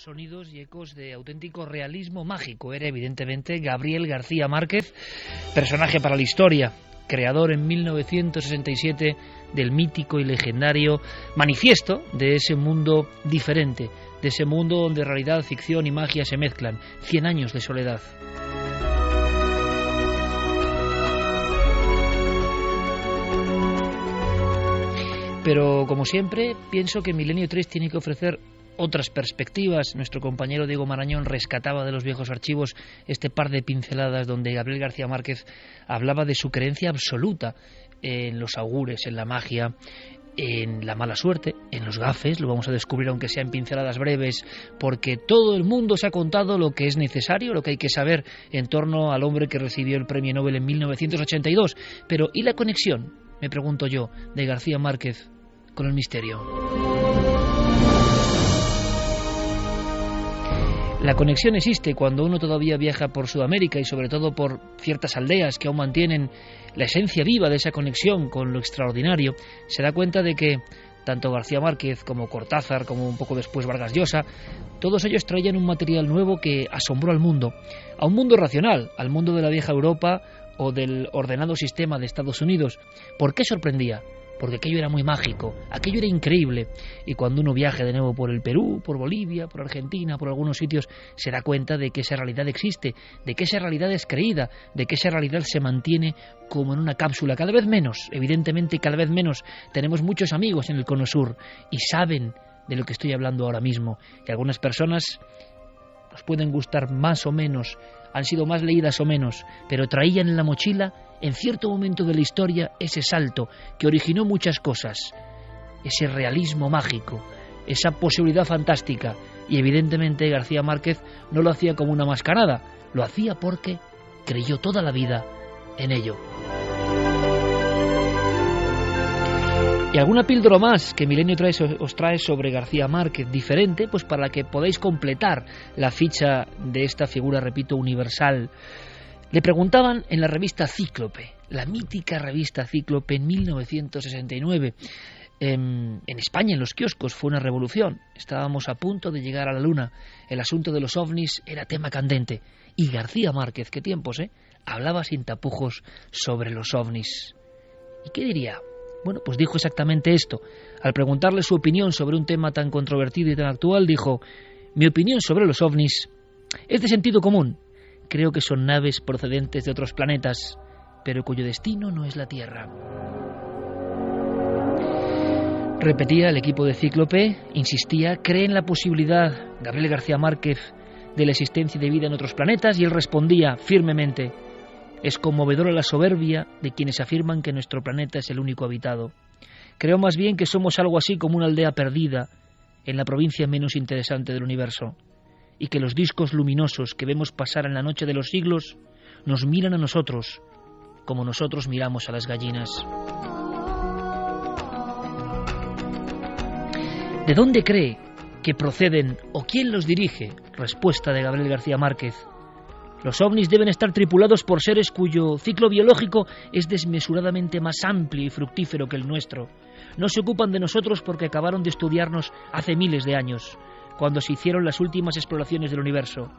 Sonidos y ecos de auténtico realismo mágico. Era evidentemente Gabriel García Márquez, personaje para la historia, creador en 1967 del mítico y legendario Manifiesto, de ese mundo diferente, de ese mundo donde realidad, ficción y magia se mezclan. 100 años de soledad. Pero, como siempre, pienso que Milenio 3 tiene que ofrecer otras perspectivas. Nuestro compañero Diego Marañón rescataba de los viejos archivos este par de pinceladas donde Gabriel García Márquez hablaba de su creencia absoluta en los augures, en la magia, en la mala suerte, en los gafes. Lo vamos a descubrir, aunque sea en pinceladas breves, porque todo el mundo se ha contado lo que es necesario, lo que hay que saber en torno al hombre que recibió el Premio Nobel en 1982. Pero ¿y la conexión, me pregunto yo, de García Márquez con el misterio? La conexión existe cuando uno todavía viaja por Sudamérica y sobre todo por ciertas aldeas que aún mantienen la esencia viva de esa conexión con lo extraordinario. Se da cuenta de que tanto García Márquez como Cortázar, como un poco después Vargas Llosa, todos ellos traían un material nuevo que asombró al mundo, a un mundo racional, al mundo de la vieja Europa o del ordenado sistema de Estados Unidos. ¿Por qué sorprendía? Porque aquello era muy mágico, aquello era increíble, y cuando uno viaja de nuevo por el Perú, por Bolivia, por Argentina, por algunos sitios, se da cuenta de que esa realidad existe, de que esa realidad es creída, de que esa realidad se mantiene como en una cápsula, cada vez menos, evidentemente cada vez menos. Tenemos muchos amigos en el Cono Sur y saben de lo que estoy hablando ahora mismo, y algunas personas nos pueden gustar más o menos, han sido más leídas o menos, pero traían en la mochila en cierto momento de la historia ese salto que originó muchas cosas, ese realismo mágico, esa posibilidad fantástica. Y evidentemente García Márquez no lo hacía como una mascarada, lo hacía porque creyó toda la vida en ello. Y alguna píldora más que Milenio 3 os trae sobre García Márquez, diferente, pues para que podáis completar la ficha de esta figura, repito, universal. Le preguntaban en la revista Cíclope, la mítica revista Cíclope, en 1969. En España, en los kioscos, fue una revolución. Estábamos a punto de llegar a la luna. El asunto de los ovnis era tema candente. Y García Márquez, qué tiempos, hablaba sin tapujos sobre los ovnis. ¿Y qué diría? Bueno, pues dijo exactamente esto. Al preguntarle su opinión sobre un tema tan controvertido y tan actual, dijo: mi opinión sobre los ovnis es de sentido común. Creo que son naves procedentes de otros planetas, pero cuyo destino no es la Tierra. Repetía el equipo de Cíclope, insistía, cree en la posibilidad, Gabriel García Márquez, de la existencia de vida en otros planetas, y él respondía firmemente: es conmovedora la soberbia de quienes afirman que nuestro planeta es el único habitado. Creo más bien que somos algo así como una aldea perdida en la provincia menos interesante del universo, y que los discos luminosos que vemos pasar en la noche de los siglos nos miran a nosotros como nosotros miramos a las gallinas. ¿De dónde cree que proceden o quién los dirige? Respuesta de Gabriel García Márquez: los ovnis deben estar tripulados por seres cuyo ciclo biológico es desmesuradamente más amplio y fructífero que el nuestro. No se ocupan de nosotros porque acabaron de estudiarnos hace miles de años, cuando se hicieron las últimas exploraciones del universo.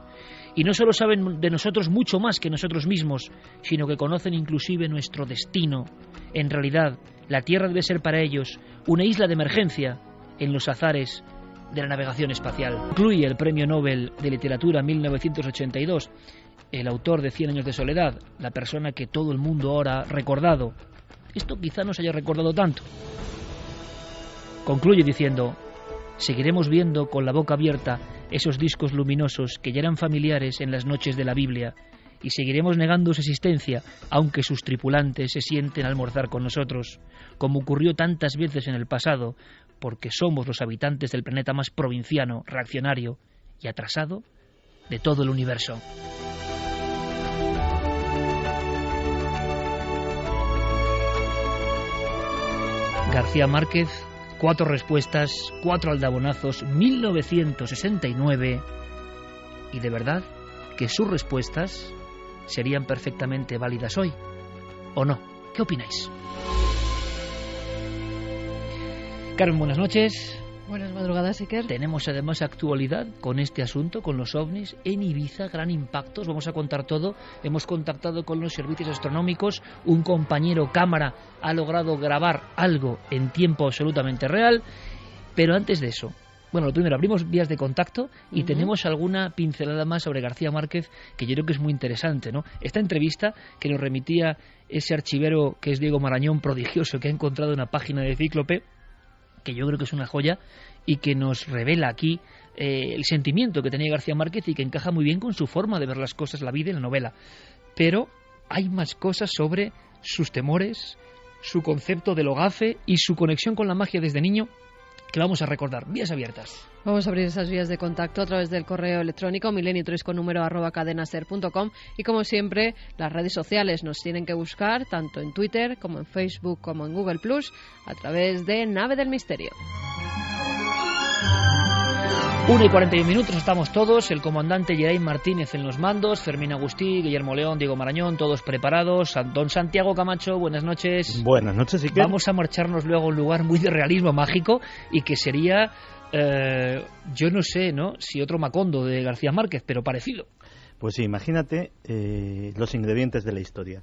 Y no solo saben de nosotros mucho más que nosotros mismos, sino que conocen inclusive nuestro destino. En realidad, la Tierra debe ser para ellos una isla de emergencia en los azares de la navegación espacial. Concluye el Premio Nobel de Literatura 1982, el autor de 100 años de soledad, la persona que todo el mundo ahora ha recordado. Esto quizá no se haya recordado tanto. Concluye diciendo: seguiremos viendo con la boca abierta esos discos luminosos que ya eran familiares en las noches de la Biblia, y seguiremos negando su existencia, aunque sus tripulantes se sienten a almorzar con nosotros, como ocurrió tantas veces en el pasado, porque somos los habitantes del planeta más provinciano, reaccionario y atrasado de todo el universo. García Márquez, 4 respuestas, 4 aldabonazos, 1969, y de verdad que sus respuestas serían perfectamente válidas hoy, ¿o no? ¿Qué opináis? Carmen, buenas noches. Buenas madrugadas, Iker. Tenemos además actualidad con este asunto, con los ovnis en Ibiza, gran impacto. Os vamos a contar todo. Hemos contactado con los servicios astronómicos. Un compañero cámara ha logrado grabar algo en tiempo absolutamente real. Pero antes de eso, bueno, lo primero, abrimos vías de contacto y tenemos alguna pincelada más sobre García Márquez que yo creo que es muy interesante, ¿no? Esta entrevista que nos remitía ese archivero que es Diego Marañón, prodigioso, que ha encontrado una página de Cíclope, que yo creo que es una joya y que nos revela aquí el sentimiento que tenía García Márquez y que encaja muy bien con su forma de ver las cosas, la vida y la novela. Pero hay más cosas sobre sus temores, su concepto de lo gafe y su conexión con la magia desde niño, que vamos a recordar. Vías abiertas. Vamos a abrir esas vías de contacto a través del correo electrónico milenio3@cadenaser.com y como siempre las redes sociales nos tienen que buscar tanto en Twitter como en Facebook como en Google Plus a través de Nave del Misterio. 1:41 estamos todos, el comandante Geray Martínez en los mandos, Fermín Agustí, Guillermo León, Diego Marañón, todos preparados. Don Santiago Camacho, buenas noches. Buenas noches, Iker. Vamos a marcharnos luego a un lugar muy de realismo mágico y que sería, yo no sé, ¿no?, si otro Macondo de García Márquez, pero parecido. Pues sí, imagínate los ingredientes de la historia.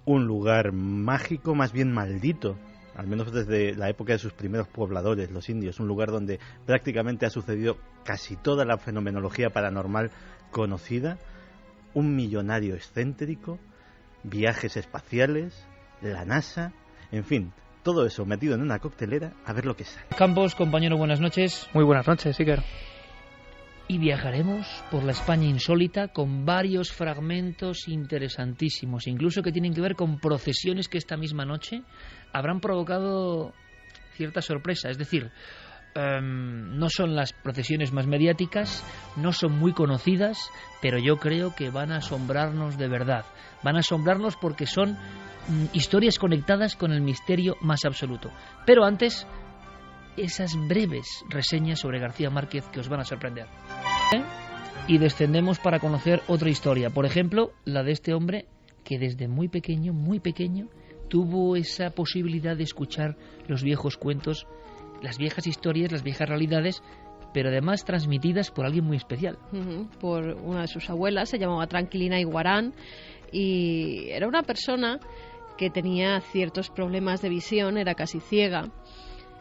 Un lugar mágico, más bien maldito, al menos desde la época de sus primeros pobladores, los indios, un lugar donde prácticamente ha sucedido casi toda la fenomenología paranormal conocida, un millonario excéntrico, viajes espaciales, la NASA, en fin, todo eso metido en una coctelera, a ver lo que sale. Campos, compañero, buenas noches. Muy buenas noches, Iker. Y viajaremos por la España insólita con varios fragmentos interesantísimos, incluso que tienen que ver con procesiones que esta misma noche habrán provocado cierta sorpresa. Es decir, no son las procesiones más mediáticas, no son muy conocidas, pero yo creo que van a asombrarnos de verdad. Van a asombrarnos porque son historias conectadas con el misterio más absoluto. Pero antes, esas breves reseñas sobre García Márquez que os van a sorprender. Y descendemos para conocer otra historia. Por ejemplo, la de este hombre que desde muy pequeño, tuvo esa posibilidad de escuchar los viejos cuentos, las viejas historias, las viejas realidades, pero además transmitidas por alguien muy especial. Por una de sus abuelas, se llamaba Tranquilina Iguarán, y era una persona que tenía ciertos problemas de visión, era casi ciega,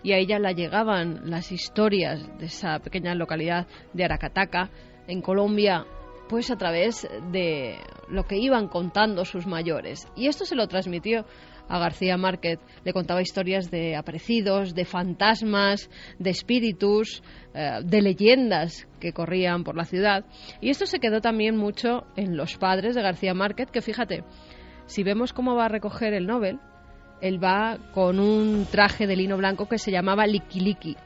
y a ella le llegaban las historias de esa pequeña localidad de Aracataca, en Colombia, pues a través de lo que iban contando sus mayores. Y esto se lo transmitió a García Márquez. Le contaba historias de aparecidos, de fantasmas, de espíritus, de leyendas que corrían por la ciudad. Y esto se quedó también mucho en los padres de García Márquez, que fíjate, si vemos cómo va a recoger el Nobel, él va con un traje de lino blanco que se llamaba liquiliqui.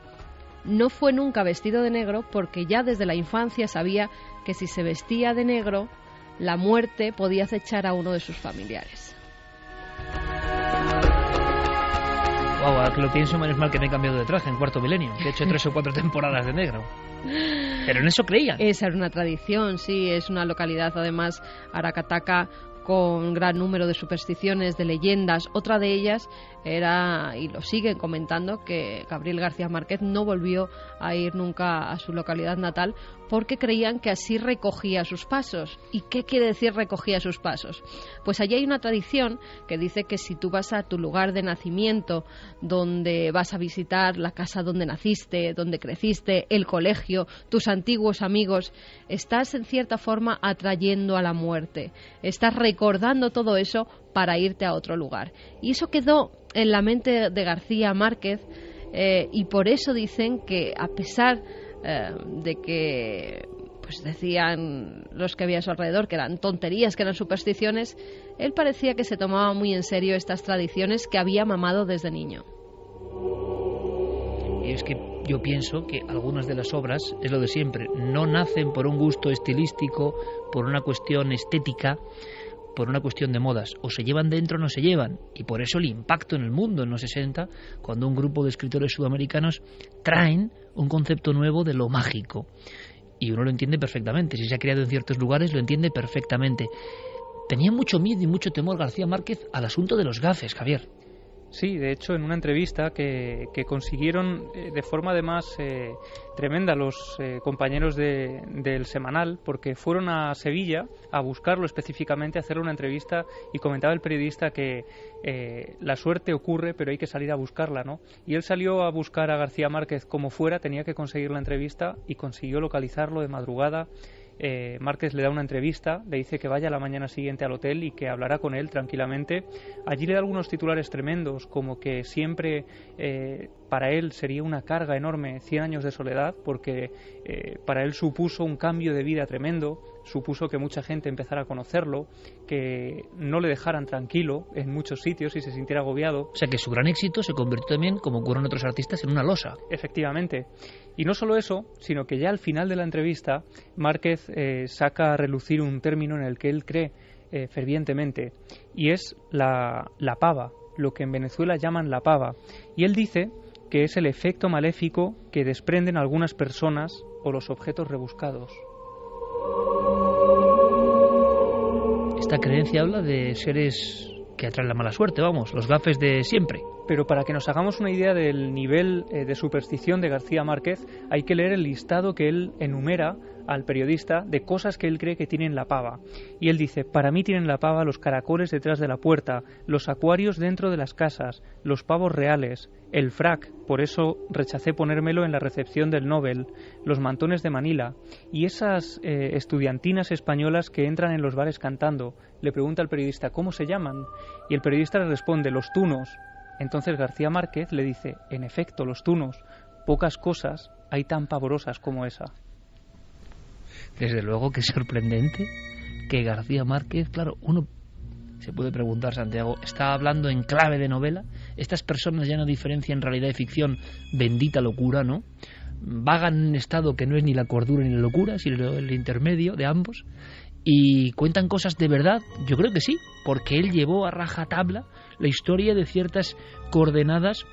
No fue nunca vestido de negro porque ya desde la infancia sabía que si se vestía de negro, la muerte podía acechar a uno de sus familiares. Wow, ahora que lo pienso, menos mal que me he cambiado de traje en Cuarto Milenio, que he hecho 3 o 4 temporadas de negro. Pero en eso creían. Esa era una tradición, sí, es una localidad, además, Aracataca, con gran número de supersticiones, de leyendas. Otra de ellas era, y lo siguen comentando, que Gabriel García Márquez no volvió a ir nunca a su localidad natal porque creían que así recogía sus pasos. ¿Y qué quiere decir recogía sus pasos? Pues allí hay una tradición que dice que si tú vas a tu lugar de nacimiento, donde vas a visitar la casa donde naciste, donde creciste, el colegio, tus antiguos amigos, estás en cierta forma atrayendo a la muerte. Estás recordando todo eso para irte a otro lugar. Y eso quedó en la mente de García Márquez, y por eso dicen que a pesar de que pues decían los que había a su alrededor que eran tonterías, que eran supersticiones, él parecía que se tomaba muy en serio estas tradiciones que había mamado desde niño. Y es que yo pienso que algunas de las obras, es lo de siempre, no nacen por un gusto estilístico, por una cuestión estética, por una cuestión de modas. O se llevan dentro o no se llevan. Y por eso el impacto en el mundo en los 60, cuando un grupo de escritores sudamericanos traen un concepto nuevo de lo mágico. Y uno lo entiende perfectamente. Si se ha creado en ciertos lugares, lo entiende perfectamente. Tenía mucho miedo y mucho temor García Márquez al asunto de los gafes, Javier. Sí, de hecho, en una entrevista que consiguieron de forma además tremenda los compañeros del Semanal, porque fueron a Sevilla a buscarlo específicamente, a hacerle una entrevista, y comentaba el periodista que la suerte ocurre, pero hay que salir a buscarla, ¿no? Y él salió a buscar a García Márquez como fuera, tenía que conseguir la entrevista y consiguió localizarlo de madrugada. Márquez le da una entrevista, le dice que vaya la mañana siguiente al hotel y que hablará con él tranquilamente. Allí le da algunos titulares tremendos, como que siempre para él sería una carga enorme 100 años de soledad, porque para él supuso un cambio de vida tremendo, supuso que mucha gente empezara a conocerlo, que no le dejaran tranquilo en muchos sitios y se sintiera agobiado. O sea que su gran éxito se convirtió también, como ocurre en otros artistas, en una losa. Efectivamente. Y no solo eso, sino que ya al final de la entrevista Márquez saca a relucir un término en el que él cree fervientemente, y es la pava, lo que en Venezuela llaman la pava. Y él dice que es el efecto maléfico que desprenden algunas personas o los objetos rebuscados. Esta creencia habla de seres que atraen la mala suerte, vamos, los gafes de siempre. Pero para que nos hagamos una idea del nivel de superstición de García Márquez, hay que leer el listado que él enumera al periodista de cosas que él cree que tienen la pava. Y él dice: para mí tienen la pava los caracoles detrás de la puerta, los acuarios dentro de las casas, los pavos reales, el frac, por eso rechacé ponérmelo en la recepción del Nobel, los mantones de Manila, y esas estudiantinas españolas que entran en los bares cantando. Le pregunta al periodista: ¿cómo se llaman? Y el periodista le responde: los tunos. Entonces García Márquez le dice: en efecto, los tunos, pocas cosas hay tan pavorosas como esa. Desde luego que es sorprendente que García Márquez, claro, uno se puede preguntar, Santiago, ¿está hablando en clave de novela? Estas personas ya no diferencian realidad y ficción, bendita locura, ¿no? Vagan en un estado que no es ni la cordura ni la locura, sino el intermedio de ambos, y cuentan cosas de verdad. Yo creo que sí, porque él llevó a rajatabla la historia de ciertas coordenadas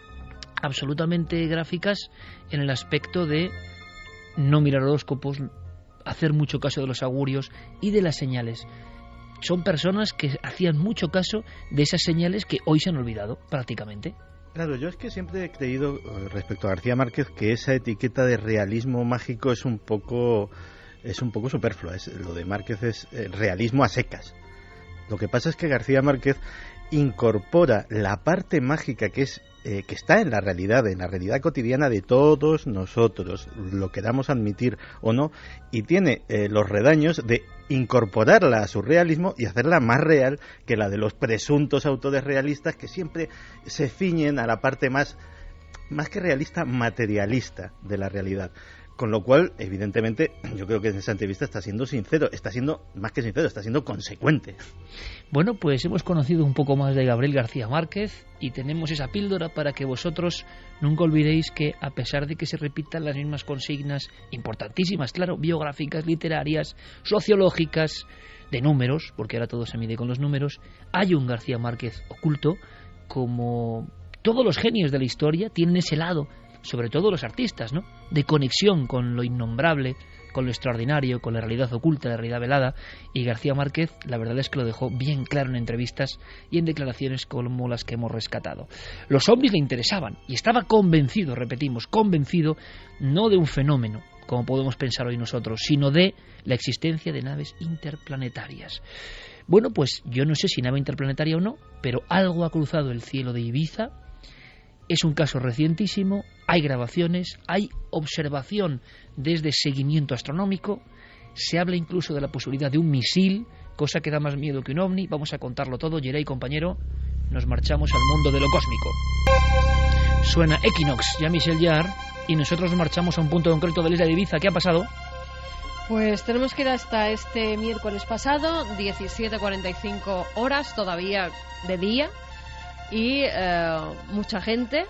absolutamente gráficas en el aspecto de no mirar horóscopos, hacer mucho caso de los augurios y de las señales. Son personas que hacían mucho caso de esas señales que hoy se han olvidado prácticamente. Claro, yo es que siempre he creído respecto a García Márquez que esa etiqueta de realismo mágico es un poco superflua. Lo de Márquez es realismo a secas. Lo que pasa es que García Márquez incorpora la parte mágica que está en la realidad cotidiana de todos nosotros, lo queramos admitir o no, y tiene los redaños de incorporarla a su realismo y hacerla más real que la de los presuntos autores realistas, que siempre se ciñen a la parte más que realista, materialista de la realidad. Con lo cual, evidentemente, yo creo que en esa entrevista está siendo sincero, está siendo más que sincero, está siendo consecuente. Bueno, pues hemos conocido un poco más de Gabriel García Márquez y tenemos esa píldora para que vosotros nunca olvidéis que, a pesar de que se repitan las mismas consignas importantísimas, claro, biográficas, literarias, sociológicas, de números, porque ahora todo se mide con los números, hay un García Márquez oculto. Como todos los genios de la historia tienen ese lado, sobre todo los artistas, ¿no?, de conexión con lo innombrable, con lo extraordinario, con la realidad oculta, la realidad velada, y García Márquez la verdad es que lo dejó bien claro en entrevistas y en declaraciones como las que hemos rescatado. Los ovnis le interesaban y estaba convencido, repetimos, convencido no de un fenómeno, como podemos pensar hoy nosotros, sino de la existencia de naves interplanetarias. Bueno, pues yo no sé si nave interplanetaria o no, pero algo ha cruzado el cielo de Ibiza. Es un caso recientísimo, hay grabaciones, hay observación desde seguimiento astronómico, se habla incluso de la posibilidad de un misil, cosa que da más miedo que un ovni. Vamos a contarlo todo. Geray, compañero, nos marchamos al mundo de lo cósmico. Suena Equinox, Jean-Michel Jarre, y nosotros nos marchamos a un punto concreto de la isla de Ibiza. ¿Qué ha pasado? Pues tenemos que ir hasta este miércoles pasado, 17:45 horas, todavía de día, y mucha gente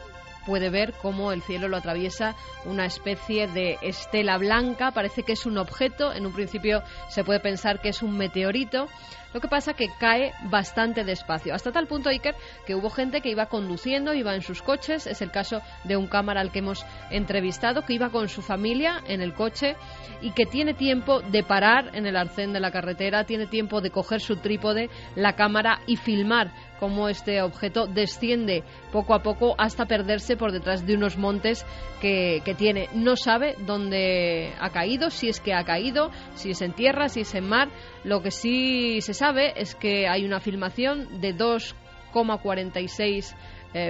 puede ver cómo el cielo lo atraviesa una especie de estela blanca. Parece que es un objeto, en un principio se puede pensar que es un meteorito. Lo que pasa que cae bastante despacio, hasta tal punto, Iker, que hubo gente que iba conduciendo, iba en sus coches. Es el caso de un cámara al que hemos entrevistado, que iba con su familia en el coche y que tiene tiempo de parar en el arcén de la carretera, tiene tiempo de coger su trípode, la cámara, y filmar cómo este objeto desciende poco a poco hasta perderse por detrás de unos montes que tiene. No sabe dónde ha caído, si es que ha caído, si es en tierra, si es en mar. Lo que sí se sabe es que hay una filmación de 2,46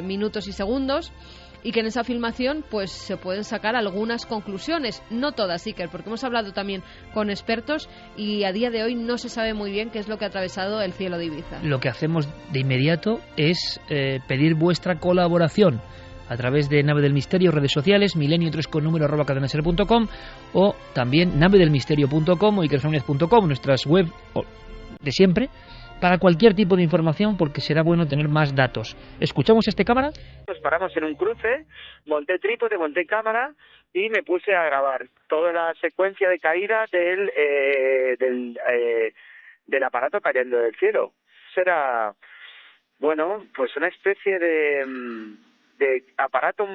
minutos y segundos, y que en esa filmación pues se pueden sacar algunas conclusiones, no todas, Iker, porque hemos hablado también con expertos y a día de hoy no se sabe muy bien qué es lo que ha atravesado el cielo de Ibiza. Lo que hacemos de inmediato es pedir vuestra colaboración a través de Nave del Misterio, redes sociales, milenio3con número @cadenaser.com, o también navedelmisterio.com o ikerfamilias.com, nuestras web de siempre, para cualquier tipo de información, porque será bueno tener más datos. ¿Escuchamos este cámara? Nos paramos en un cruce, monté trípode, monté cámara y me puse a grabar toda la secuencia de caída del aparato cayendo del cielo. Era, bueno, pues una especie de aparato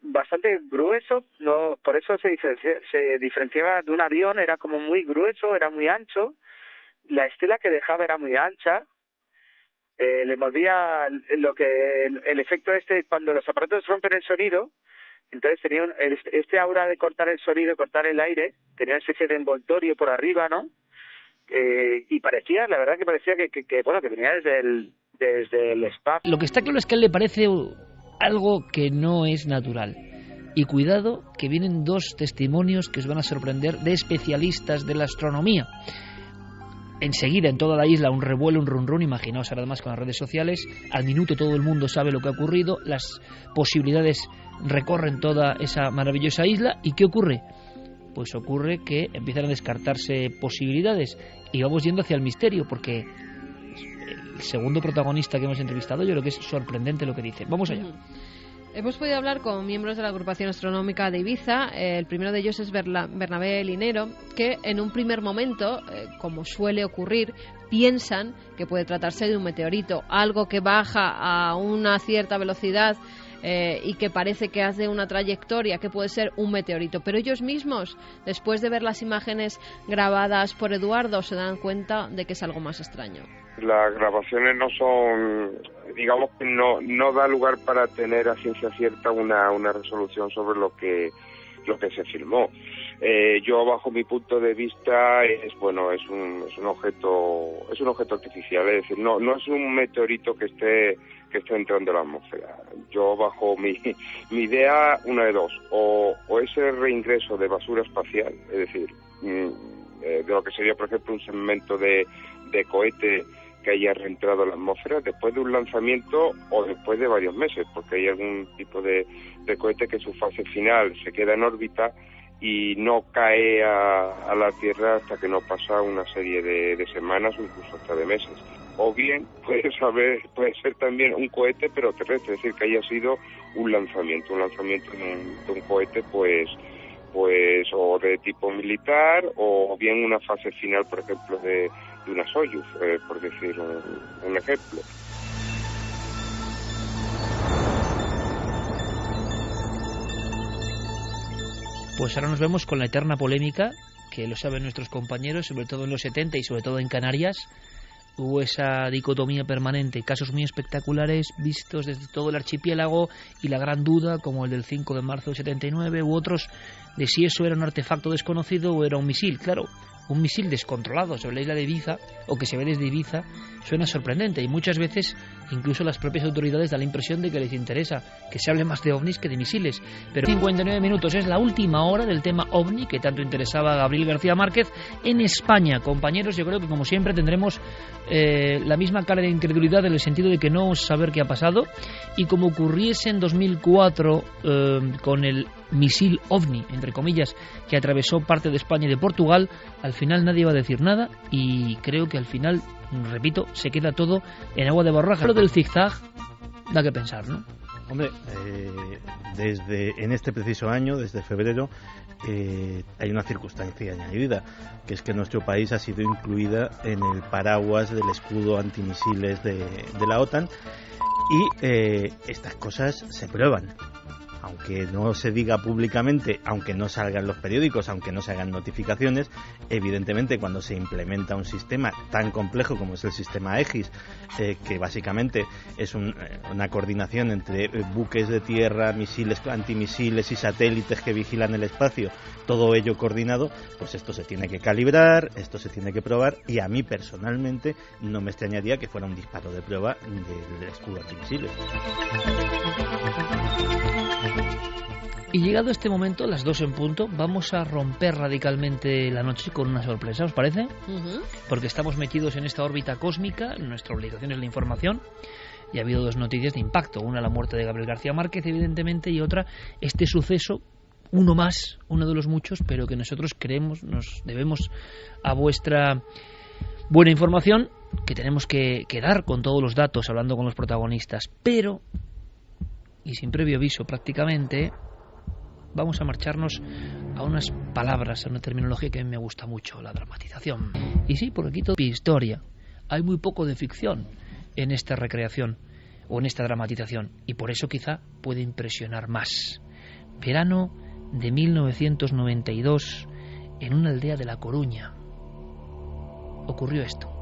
bastante grueso, no, por eso se diferenciaba de un avión, era como muy grueso, era muy ancho. La estela que dejaba era muy ancha, le movía el efecto cuando los aparatos rompen el sonido, entonces tenía este aura de cortar el sonido, cortar el aire, tenía una especie de envoltorio por arriba, ¿no? Y parecía, la verdad que parecía que venía desde el espacio. Lo que está claro es que a él le parece algo que no es natural. Y cuidado, que vienen dos testimonios que os van a sorprender de especialistas de la astronomía. Enseguida en toda la isla un revuelo, un run run, imaginaos ahora además con las redes sociales, al minuto todo el mundo sabe lo que ha ocurrido, las posibilidades recorren toda esa maravillosa isla. ¿Y qué ocurre? Pues ocurre que empiezan a descartarse posibilidades y vamos yendo hacia el misterio, porque el segundo protagonista que hemos entrevistado yo creo que es sorprendente lo que dice. Vamos allá. Hemos podido hablar con miembros de la agrupación astronómica de Ibiza. El primero de ellos es Bernabé Linero, que en un primer momento, como suele ocurrir, piensan que puede tratarse de un meteorito, algo que baja a una cierta velocidad y que parece que hace una trayectoria que puede ser un meteorito. Pero ellos mismos, después de ver las imágenes grabadas por Eduardo, se dan cuenta de que es algo más extraño. Las grabaciones no son, digamos que no da lugar para tener a ciencia cierta una resolución sobre lo que se filmó. Yo, bajo mi punto de vista, es un objeto artificial, es decir, no es un meteorito que esté entrando en la atmósfera. Yo, bajo mi idea, una de dos, o ese reingreso de basura espacial, es decir, de lo que sería, por ejemplo, un segmento de cohete que haya reentrado en la atmósfera después de un lanzamiento o después de varios meses, porque hay algún tipo de cohete que en su fase final se queda en órbita y no cae a la Tierra hasta que no pasa una serie de semanas o incluso hasta de meses. O bien puede ser también un cohete pero terrestre, es decir, que haya sido un lanzamiento de un cohete pues o de tipo militar, o bien una fase final, por ejemplo, de una Soyuz, por decir un ejemplo. Pues ahora nos vemos con la eterna polémica, que lo saben nuestros compañeros, sobre todo en los 70 y sobre todo en Canarias. Hubo esa dicotomía permanente, casos muy espectaculares vistos desde todo el archipiélago y la gran duda, como el del 5 de marzo del 79, u otros de si eso era un artefacto desconocido o era un misil. Claro, un misil descontrolado sobre la isla de Ibiza, o que se ve desde Ibiza, suena sorprendente, y muchas veces incluso las propias autoridades dan la impresión de que les interesa que se hable más de ovnis que de misiles. Pero 59 minutos es la última hora del tema ovni que tanto interesaba a Gabriel García Márquez en España. Compañeros, yo creo que como siempre tendremos la misma cara de incredulidad en el sentido de que no saber qué ha pasado, y como ocurriese en 2004 con el misil ovni, entre comillas, que atravesó parte de España y de Portugal, al final nadie va a decir nada, y creo que al final, repito, se queda todo en agua de borraja. Lo del zigzag da que pensar, ¿no? Hombre, en este preciso año, desde febrero, hay una circunstancia añadida, que es que nuestro país ha sido incluida en el paraguas del escudo antimisiles de la OTAN, y estas cosas se prueban. aunque no se diga públicamente, aunque no salgan los periódicos, aunque no se hagan notificaciones, evidentemente cuando se implementa un sistema tan complejo como es el sistema Aegis, que básicamente es una coordinación entre buques de tierra, misiles, antimisiles y satélites que vigilan el espacio, todo ello coordinado, pues esto se tiene que calibrar, esto se tiene que probar, y a mí personalmente no me extrañaría que fuera un disparo de prueba del escudo antimisiles. Y llegado este momento, las 2 en punto, vamos a romper radicalmente la noche con una sorpresa, ¿os parece? Porque estamos metidos en esta órbita cósmica, nuestra obligación es la información, y ha habido 2 noticias de impacto, una la muerte de Gabriel García Márquez, evidentemente, y otra este suceso, uno más, uno de los muchos, pero que nosotros creemos, nos debemos a vuestra buena información, que tenemos que dar con todos los datos, hablando con los protagonistas, pero, y sin previo aviso prácticamente, vamos a marcharnos a unas palabras, a una terminología que a mí me gusta mucho, la dramatización. Y sí, porque aquí todo es historia. Hay muy poco de ficción en esta recreación o en esta dramatización, y por eso quizá puede impresionar más. Verano de 1992, en una aldea de La Coruña, ocurrió esto.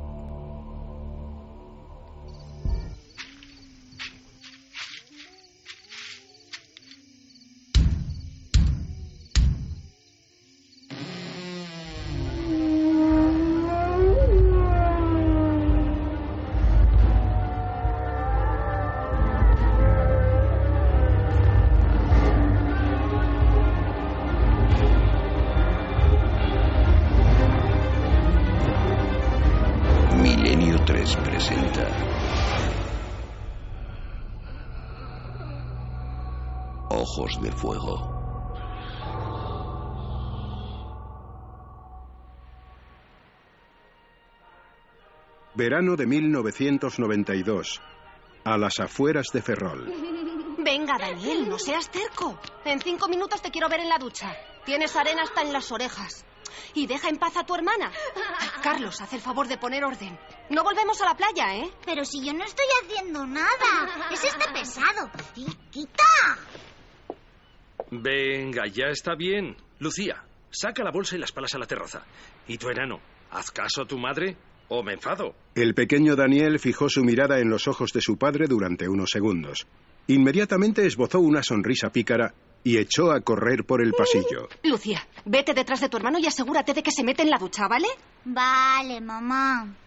Presenta Ojos de Fuego. Verano de 1992, a las afueras de Ferrol. Venga, Daniel, no seas terco. En 5 minutos te quiero ver en la ducha. Tienes arena hasta en las orejas. Y deja en paz a tu hermana. Ay, Carlos, haz el favor de poner orden. No volvemos a la playa, ¿eh? Pero si yo no estoy haciendo nada. Es este pesado. ¡Quita! Venga, ya está bien. Lucía, saca la bolsa y las palas a la terraza. ¿Y tu enano? ¿Haz caso a tu madre o me enfado? El pequeño Daniel fijó su mirada en los ojos de su padre durante unos segundos. Inmediatamente esbozó una sonrisa pícara y echó a correr por el pasillo. Lucía, vete detrás de tu hermano y asegúrate de que se mete en la ducha, ¿vale? Vale, mamá.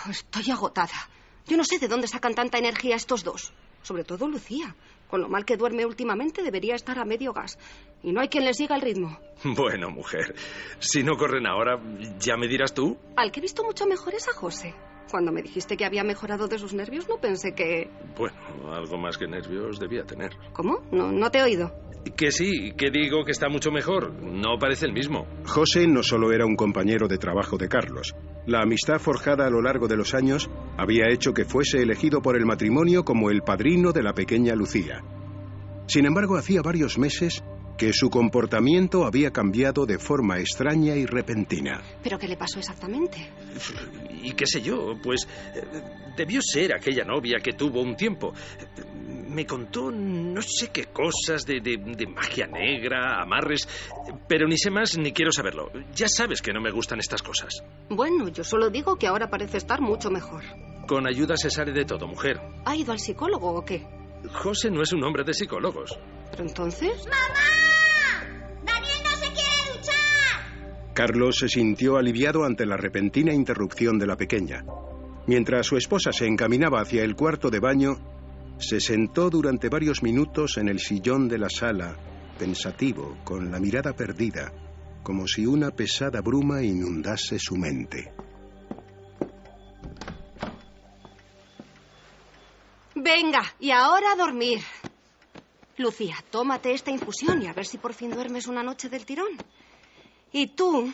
Estoy agotada. Yo no sé de dónde sacan tanta energía estos dos. Sobre todo Lucía. Con lo mal que duerme últimamente, debería estar a medio gas. Y no hay quien le siga el ritmo. Bueno, mujer, si no corren ahora, ¿ya me dirás tú? Al que he visto mucho mejor es a José. Cuando me dijiste que había mejorado de sus nervios, no pensé que... Bueno, algo más que nervios debía tener. ¿Cómo? No te he oído. Que sí, que digo que está mucho mejor. No parece el mismo. José no solo era un compañero de trabajo de Carlos. La amistad forjada a lo largo de los años había hecho que fuese elegido por el matrimonio como el padrino de la pequeña Lucía. Sin embargo, hacía varios meses que su comportamiento había cambiado de forma extraña y repentina. ¿Pero qué le pasó exactamente? Y qué sé yo, pues debió ser aquella novia que tuvo un tiempo. Me contó no sé qué cosas de magia negra, amarres, pero ni sé más ni quiero saberlo. Ya sabes que no me gustan estas cosas. Bueno, yo solo digo que ahora parece estar mucho mejor. Con ayuda se sale de todo, mujer. ¿Ha ido al psicólogo o qué? José no es un hombre de psicólogos. ¿Pero entonces? ¡Mamá! ¡Daniel no se quiere duchar! Carlos se sintió aliviado ante la repentina interrupción de la pequeña. Mientras su esposa se encaminaba hacia el cuarto de baño, se sentó durante varios minutos en el sillón de la sala, pensativo, con la mirada perdida, como si una pesada bruma inundase su mente. Venga, y ahora a dormir. Lucía, tómate esta infusión y a ver si por fin duermes una noche del tirón. Y tú,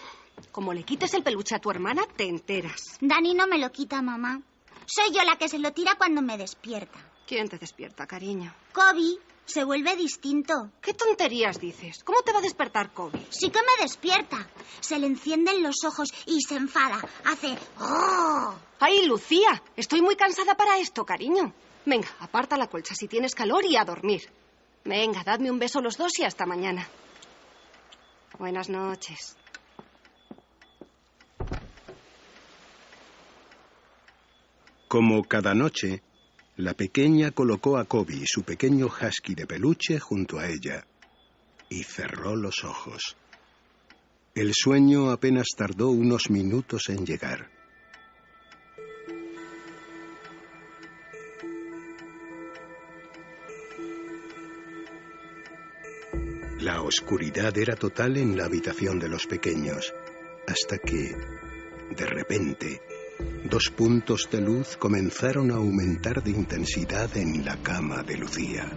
como le quites el peluche a tu hermana, te enteras. Dani no me lo quita, mamá. Soy yo la que se lo tira cuando me despierta. ¿Quién te despierta, cariño? Kobe se vuelve distinto. ¿Qué tonterías dices? ¿Cómo te va a despertar Kobe? Sí que me despierta. Se le encienden los ojos y se enfada. Hace... ¡Oh! ¡Ay, Lucía! Estoy muy cansada para esto, cariño. Venga, aparta la colcha si tienes calor y a dormir. Venga, dadme un beso los dos y hasta mañana. Buenas noches. Como cada noche, la pequeña colocó a Kobe, su pequeño husky de peluche, junto a ella y cerró los ojos. El sueño apenas tardó unos minutos en llegar. La oscuridad era total en la habitación de los pequeños, hasta que, de repente, 2 puntos de luz comenzaron a aumentar de intensidad en la cama de Lucía.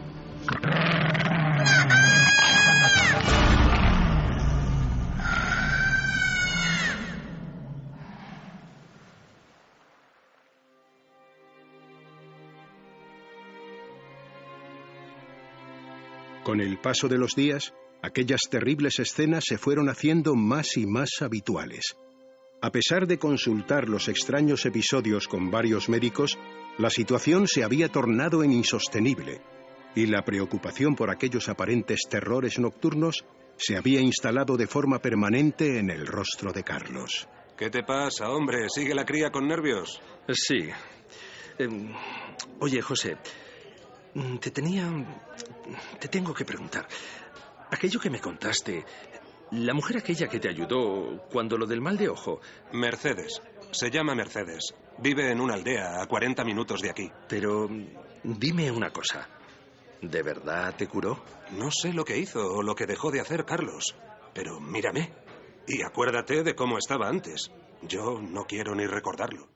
Con el paso de los días, aquellas terribles escenas se fueron haciendo más y más habituales. A pesar de consultar los extraños episodios con varios médicos, la situación se había tornado en insostenible, y la preocupación por aquellos aparentes terrores nocturnos se había instalado de forma permanente en el rostro de Carlos. ¿Qué te pasa, hombre? ¿Sigue la cría con nervios? Sí. Oye, José, te tengo que preguntar. Aquello que me contaste, la mujer aquella que te ayudó cuando lo del mal de ojo. Mercedes. Se llama Mercedes. Vive en una aldea a 40 minutos de aquí. Pero dime una cosa. ¿De verdad te curó? No sé lo que hizo o lo que dejó de hacer, Carlos. Pero mírame. Y acuérdate de cómo estaba antes. Yo no quiero ni recordarlo.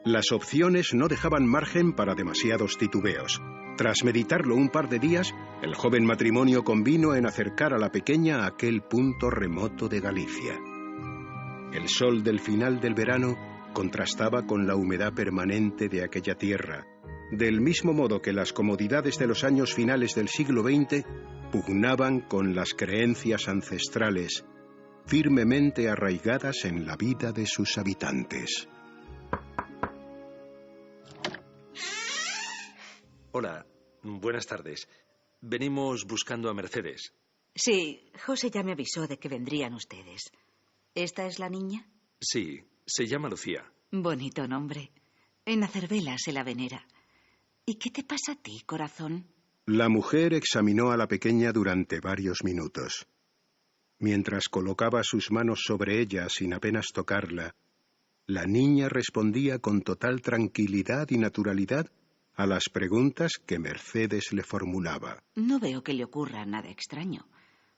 Las opciones no dejaban margen para demasiados titubeos. Tras meditarlo un par de días, el joven matrimonio convino en acercar a la pequeña a aquel punto remoto de Galicia. El sol del final del verano contrastaba con la humedad permanente de aquella tierra, del mismo modo que las comodidades de los años finales del siglo XX pugnaban con las creencias ancestrales, firmemente arraigadas en la vida de sus habitantes. Hola, buenas tardes. Venimos buscando a Mercedes. Sí, José ya me avisó de que vendrían ustedes. ¿Esta es la niña? Sí, se llama Lucía. Bonito nombre. En Acervela se la venera. ¿Y qué te pasa a ti, corazón? La mujer examinó a la pequeña durante varios minutos. Mientras colocaba sus manos sobre ella sin apenas tocarla, la niña respondía con total tranquilidad y naturalidad a las preguntas que Mercedes le formulaba. No veo que le ocurra nada extraño.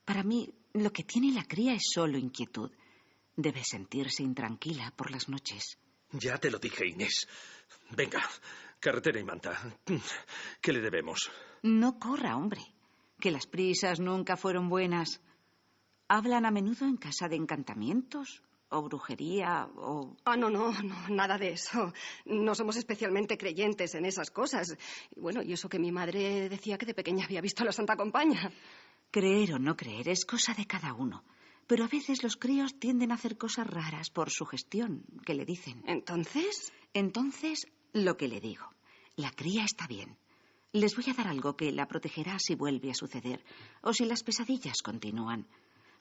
Para mí, lo que tiene la cría es solo inquietud. Debe sentirse intranquila por las noches. Ya te lo dije, Inés. Venga, carretera y manta. ¿Qué le debemos? No corra, hombre. Que las prisas nunca fueron buenas. ¿Hablan a menudo en casa de encantamientos? ¿O brujería? ¿O...? No, nada de eso. No somos especialmente creyentes en esas cosas. Y bueno, y eso que mi madre decía que de pequeña había visto a la Santa Compaña. Creer o no creer es cosa de cada uno. Pero a veces los críos tienden a hacer cosas raras por sugestión, que le dicen. ¿Entonces? Entonces, lo que le digo. La cría está bien. Les voy a dar algo que la protegerá si vuelve a suceder, o si las pesadillas continúan.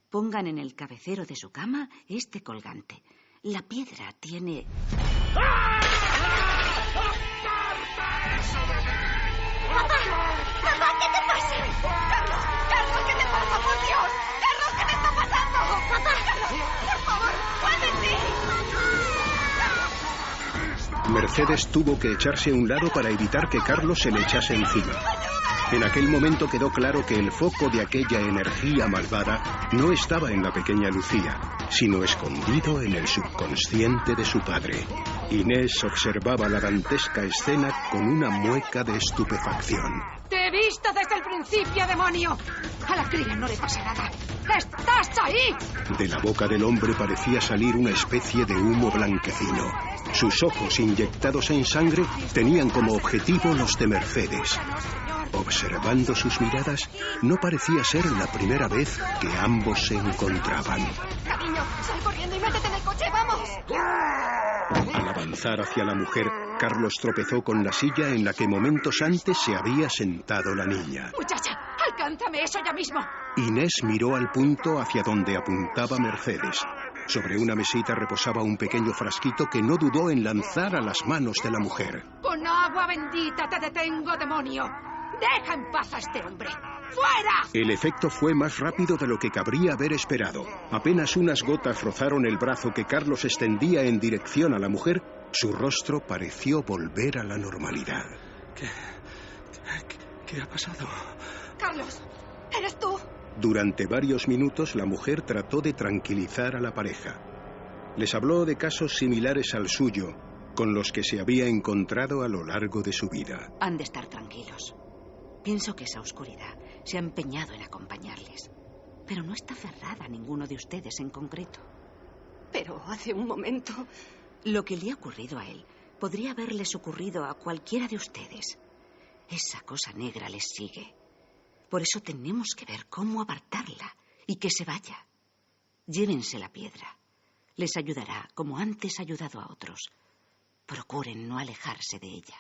Pongan en el cabecero de su cama este colgante. La piedra tiene... ¡Papá! ¡Papá, qué te pasa! ¡Carlos, qué te pasa, por Dios! ¡Carlos, qué te está pasando! ¡Papá! ¡Carlos, por favor, muévete! Mercedes tuvo que echarse a un lado para evitar que Carlos se le echase encima. En aquel momento quedó claro que el foco de aquella energía malvada no estaba en la pequeña Lucía, sino escondido en el subconsciente de su padre. Inés observaba la dantesca escena con una mueca de estupefacción. ¡Te he visto desde el principio, demonio! A la cría no le pasa nada. ¡Estás ahí! De la boca del hombre parecía salir una especie de humo blanquecino. Sus ojos, inyectados en sangre, tenían como objetivo los de Mercedes. Observando sus miradas, no parecía ser la primera vez que ambos se encontraban. Cariño, sal corriendo y métete en el coche, ¡vamos! Al avanzar hacia la mujer, Carlos tropezó con la silla en la que momentos antes se había sentado la niña. Muchacha, alcánzame eso ya mismo. Inés miró al punto hacia donde apuntaba Mercedes. Sobre una mesita reposaba un pequeño frasquito que no dudó en lanzar a las manos de la mujer. Con agua bendita te detengo, demonio. Deja en paz a este hombre. ¡Fuera! El efecto fue más rápido de lo que cabría haber esperado. Apenas unas gotas rozaron el brazo que Carlos extendía en dirección a la mujer. Su rostro pareció volver a la normalidad. ¿Qué ha pasado? Carlos, ¿eres tú? Durante varios minutos la mujer trató de tranquilizar a la pareja. Les habló de casos similares al suyo, con los que se había encontrado a lo largo de su vida. Han de estar tranquilos. Pienso que esa oscuridad se ha empeñado en acompañarles. Pero no está aferrada a ninguno de ustedes en concreto. Pero hace un momento... Lo que le ha ocurrido a él podría haberles ocurrido a cualquiera de ustedes. Esa cosa negra les sigue. Por eso tenemos que ver cómo apartarla y que se vaya. Llévense la piedra. Les ayudará como antes ha ayudado a otros. Procuren no alejarse de ella.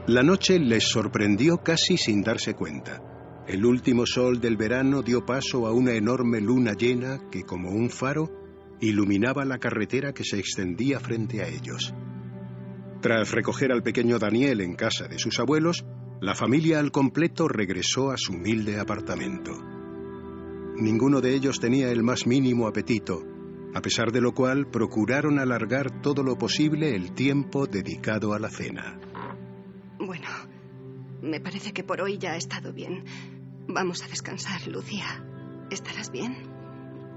La noche les sorprendió casi sin darse cuenta. El último sol del verano dio paso a una enorme luna llena que, como un faro, iluminaba la carretera que se extendía frente a ellos. Tras recoger al pequeño Daniel en casa de sus abuelos, la familia al completo regresó a su humilde apartamento. Ninguno de ellos tenía el más mínimo apetito, a pesar de lo cual procuraron alargar todo lo posible el tiempo dedicado a la cena. Bueno, me parece que por hoy ya ha estado bien. Vamos a descansar, Lucía. ¿Estarás bien?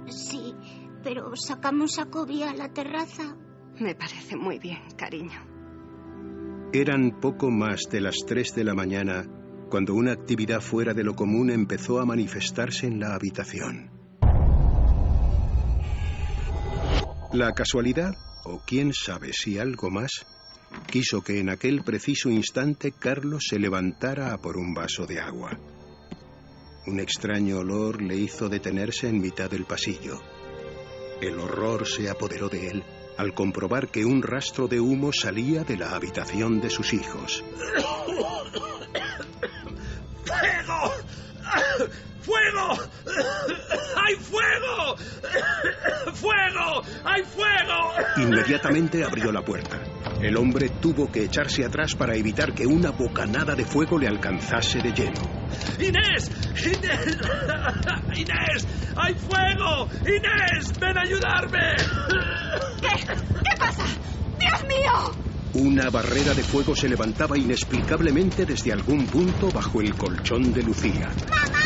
Sí, pero ¿sacamos a Kobe a la terraza? Me parece muy bien, cariño. Eran poco más de las 3 de la mañana cuando una actividad fuera de lo común empezó a manifestarse en la habitación. La casualidad, o quién sabe si algo más, quiso que en aquel preciso instante Carlos se levantara a por un vaso de agua. Un extraño olor le hizo detenerse en mitad del pasillo. El horror se apoderó de él al comprobar que un rastro de humo salía de la habitación de sus hijos. ¡Fuego! ¡Fuego! ¡Hay fuego! ¡Fuego! ¡Hay fuego! Inmediatamente abrió la puerta. El hombre tuvo que echarse atrás para evitar que una bocanada de fuego le alcanzase de lleno. ¡Inés! ¡Inés! ¡Inés! ¡Hay fuego! ¡Inés! ¡Ven a ayudarme! ¿Qué pasa? ¡Dios mío! Una barrera de fuego se levantaba inexplicablemente desde algún punto bajo el colchón de Lucía. ¡Mamá!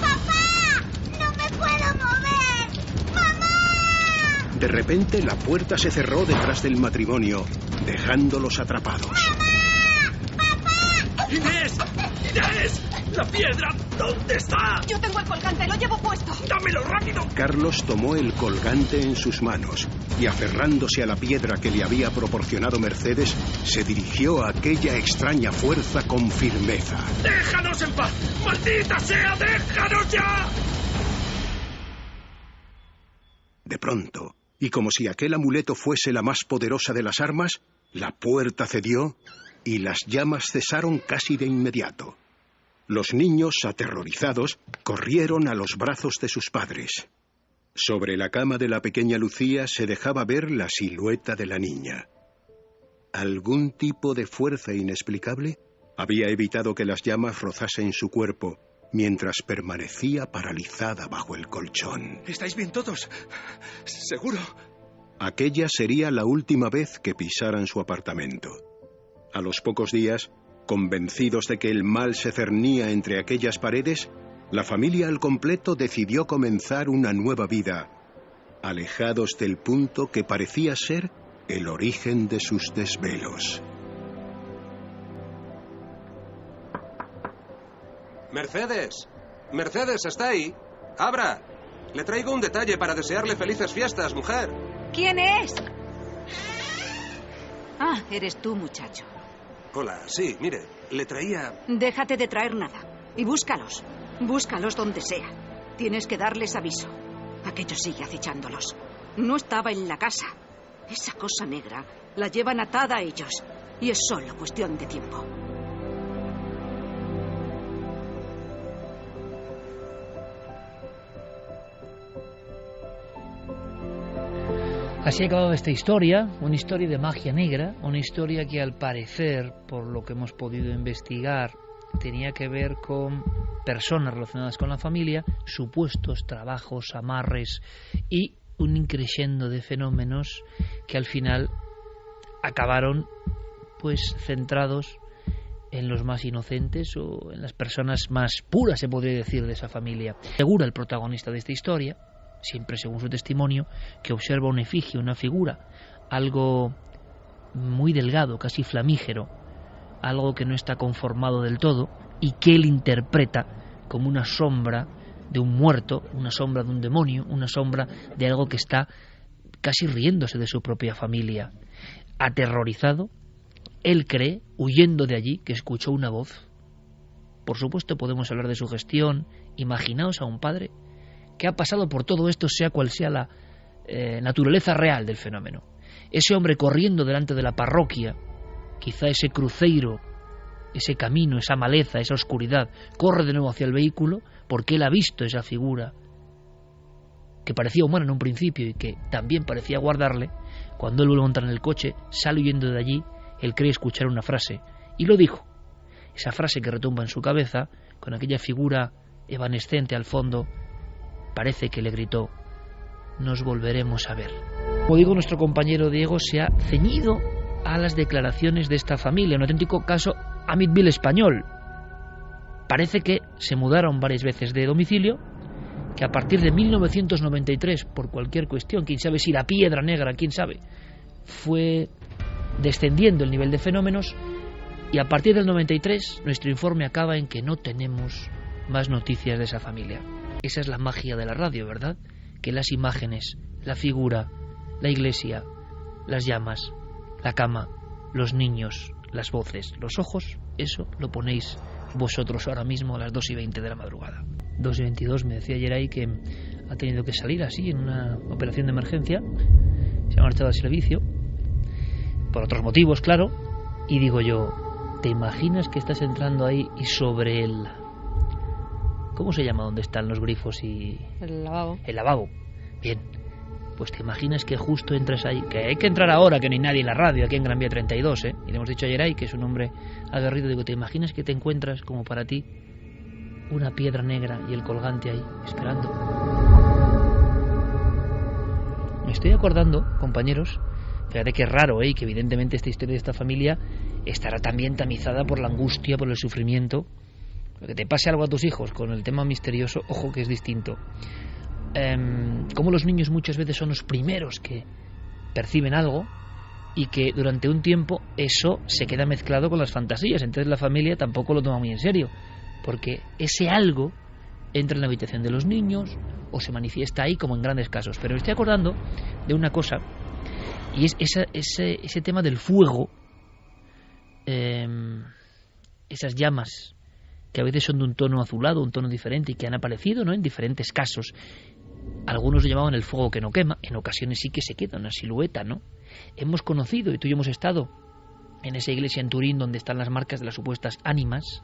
¡Papá! ¡No me puedo mover! ¡Mamá! De repente la puerta se cerró detrás del matrimonio, dejándolos atrapados. ¡Mamá! ¡Papá! ¡Inés! ¡Inés! ¡La piedra! ¿Dónde está? Yo tengo el colgante, lo llevo puesto. ¡Dámelo rápido! Carlos tomó el colgante en sus manos y, aferrándose a la piedra que le había proporcionado Mercedes, se dirigió a aquella extraña fuerza con firmeza. ¡Déjanos en paz! ¡Maldita sea! ¡Déjanos ya! De pronto, y como si aquel amuleto fuese la más poderosa de las armas, la puerta cedió y las llamas cesaron casi de inmediato. Los niños, aterrorizados, corrieron a los brazos de sus padres. Sobre la cama de la pequeña Lucía se dejaba ver la silueta de la niña. Algún tipo de fuerza inexplicable había evitado que las llamas rozasen su cuerpo, mientras permanecía paralizada bajo el colchón. ¿Estáis bien todos? ¿Seguro? Aquella sería la última vez que pisaran su apartamento. A los pocos días, convencidos de que el mal se cernía entre aquellas paredes, la familia al completo decidió comenzar una nueva vida, alejados del punto que parecía ser el origen de sus desvelos. Mercedes. Mercedes, ¿está ahí? ¡Abra! Le traigo un detalle para desearle felices fiestas, mujer. ¿Quién es? Ah, eres tú, muchacho. Hola, sí, mire, le traía... Déjate de traer nada. Y búscalos. Búscalos donde sea. Tienes que darles aviso. Aquello sigue acechándolos. No estaba en la casa. Esa cosa negra la llevan atada a ellos. Y es solo cuestión de tiempo. Así ha acabado esta historia, una historia de magia negra, una historia que al parecer, por lo que hemos podido investigar, tenía que ver con personas relacionadas con la familia, supuestos trabajos, amarres y un increciendo de fenómenos que al final acabaron pues centrados en los más inocentes o en las personas más puras, se podría decir, de esa familia. Asegura el protagonista de esta historia, siempre según su testimonio, que observa una efigie, una figura, algo muy delgado, casi flamígero, algo que no está conformado del todo y que él interpreta como una sombra de un muerto, una sombra de un demonio, una sombra de algo que está casi riéndose de su propia familia. Aterrorizado, él cree, huyendo de allí, que escuchó una voz. Por supuesto podemos hablar de sugestión. Imaginaos a un padre que ha pasado por todo esto, sea cual sea la naturaleza real del fenómeno. Ese hombre corriendo delante de la parroquia, quizá ese cruceiro, ese camino, esa maleza, esa oscuridad, corre de nuevo hacia el vehículo porque él ha visto esa figura que parecía humana en un principio y que también parecía guardarle. Cuando él vuelve a montar en el coche, sale huyendo de allí, él cree escuchar una frase, y lo dijo. Esa frase que retumba en su cabeza, con aquella figura evanescente al fondo, parece que le gritó: nos volveremos a ver. Como digo, nuestro compañero Diego se ha ceñido a las declaraciones de esta familia, un auténtico caso Amityville español. Parece que se mudaron varias veces de domicilio, que a partir de 1993, por cualquier cuestión, quién sabe si la piedra negra, quién sabe, fue descendiendo el nivel de fenómenos, y a partir del 93 nuestro informe acaba en que no tenemos más noticias de esa familia. Esa es la magia de la radio, ¿verdad? Que las imágenes, la figura, la iglesia, las llamas, la cama, los niños, las voces, los ojos, eso lo ponéis vosotros ahora mismo a las 2:20 de la madrugada. 2:22, me decía ayer ahí que ha tenido que salir así en una operación de emergencia, se ha marchado al servicio, por otros motivos, claro, y digo yo, ¿te imaginas que estás entrando ahí y sobre el... ¿cómo se llama donde están los grifos y...? El lavabo. El lavabo. Bien. Pues te imaginas que justo entras ahí, que hay que entrar ahora, que no hay nadie en la radio, aquí en Gran Vía 32, y le hemos dicho ayer ahí que es un hombre aguerrido. Digo, ¿te imaginas que te encuentras, como para ti, una piedra negra y el colgante ahí, esperando? Me estoy acordando, compañeros, fíjate que es raro, y que evidentemente esta historia de esta familia estará también tamizada por la angustia, por el sufrimiento. Que te pase algo a tus hijos con el tema misterioso, ojo que es distinto. Como los niños muchas veces son los primeros que perciben algo y que durante un tiempo eso se queda mezclado con las fantasías, entonces la familia tampoco lo toma muy en serio, porque ese algo entra en la habitación de los niños o se manifiesta ahí, como en grandes casos. Pero me estoy acordando de una cosa, y es ese tema del fuego, esas llamas que a veces son de un tono azulado, un tono diferente, y que han aparecido, ¿no?, en diferentes casos. Algunos lo llamaban el fuego que no quema, en ocasiones sí que se queda una silueta, ¿no? Hemos conocido, y tú y yo hemos estado en esa iglesia en Turín donde están las marcas de las supuestas ánimas,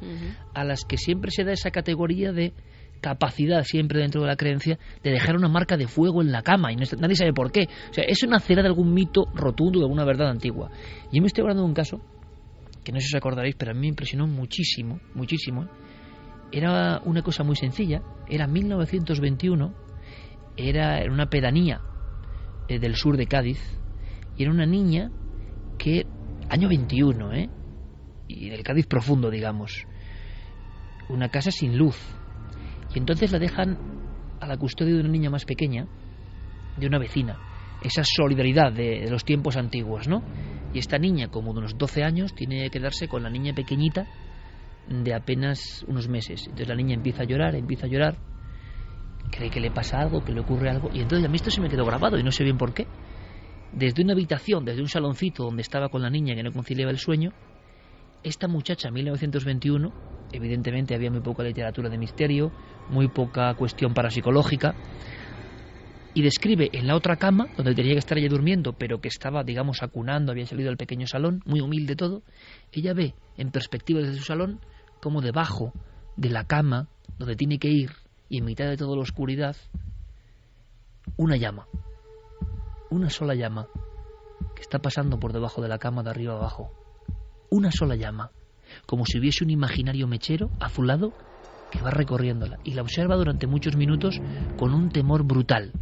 a las que siempre se da esa categoría de capacidad, siempre dentro de la creencia, de dejar una marca de fuego en la cama, y nadie sabe por qué. O sea, es una cera de algún mito rotundo, de alguna verdad antigua. Y yo me estoy hablando de un caso que no sé si os acordaréis, pero a mí me impresionó muchísimo, muchísimo. Era una cosa muy sencilla, era 1921, era en una pedanía del sur de Cádiz, y era una niña que, año 21, y del Cádiz profundo, digamos, una casa sin luz, y entonces la dejan a la custodia de una niña más pequeña, de una vecina, esa solidaridad de los tiempos antiguos, ¿no? Y esta niña, como de unos 12 años, tiene que quedarse con la niña pequeñita de apenas unos meses. Entonces la niña empieza a llorar, cree que le pasa algo, que le ocurre algo, y entonces a mí esto se me quedó grabado y no sé bien por qué. Desde una habitación, desde un saloncito donde estaba con la niña que no conciliaba el sueño, esta muchacha, 1921, evidentemente había muy poca literatura de misterio, muy poca cuestión parapsicológica, y describe en la otra cama, donde tenía que estar ella durmiendo, pero que estaba, digamos, acunando, había salido del pequeño salón, muy humilde todo, ella ve en perspectiva desde su salón como debajo de la cama, donde tiene que ir, y en mitad de toda la oscuridad, una llama, una sola llama, que está pasando por debajo de la cama de arriba abajo. Una sola llama, como si hubiese un imaginario mechero azulado que va recorriéndola, y la observa durante muchos minutos con un temor brutal,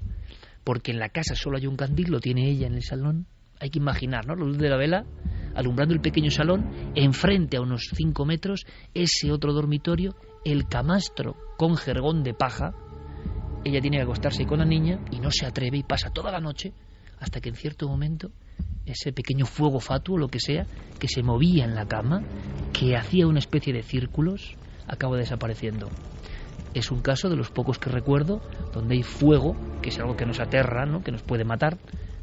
porque en la casa solo hay un candil, lo tiene ella en el salón. Hay que imaginar, ¿no?, la luz de la vela alumbrando el pequeño salón, enfrente a unos 5 metros ese otro dormitorio, el camastro con jergón de paja. Ella tiene que acostarse con la niña y no se atreve, y pasa toda la noche hasta que en cierto momento ese pequeño fuego fatuo, lo que sea, que se movía en la cama, que hacía una especie de círculos, acaba desapareciendo. Es un caso de los pocos que recuerdo donde hay fuego, que es algo que nos aterra, ¿no?, que nos puede matar,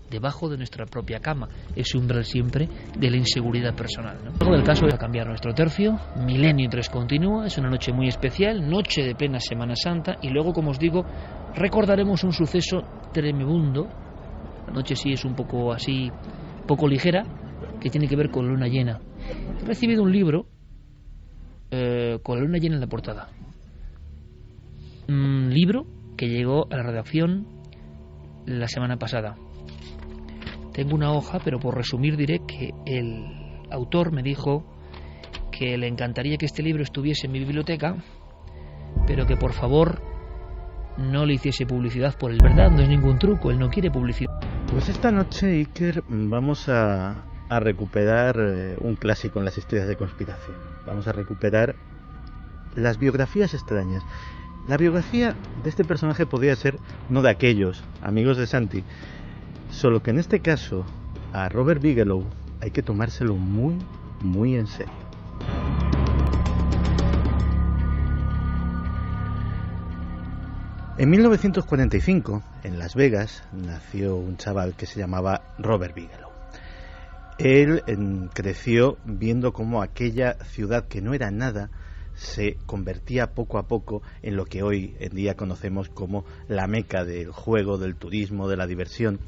debajo de nuestra propia cama, ese umbral siempre de la inseguridad personal, ¿no? Luego del caso es a cambiar nuestro tercio. Milenio 3 continúa, es una noche muy especial, noche de plena Semana Santa, y luego, como os digo, recordaremos un suceso tremebundo. La noche sí es un poco así, poco ligera, que tiene que ver con luna llena. He recibido un libro con la luna llena en la portada. Un libro que llegó a la redacción la semana pasada. Tengo una hoja, pero por resumir diré que el autor me dijo que le encantaría que este libro estuviese en mi biblioteca, pero que por favor no le hiciese publicidad por él. ¿Verdad? No es ningún truco, él no quiere publicidad. Pues esta noche, Iker, vamos a recuperar un clásico en las historias de conspiración. Vamos a recuperar las biografías extrañas. La biografía de este personaje podría ser uno de aquellos amigos de Santi, solo que en este caso a Robert Bigelow hay que tomárselo muy, muy en serio. En 1945, en Las Vegas, nació un chaval que se llamaba Robert Bigelow. Él creció viendo cómo aquella ciudad que no era nada se convertía poco a poco en lo que hoy en día conocemos como la meca del juego, del turismo, de la diversión.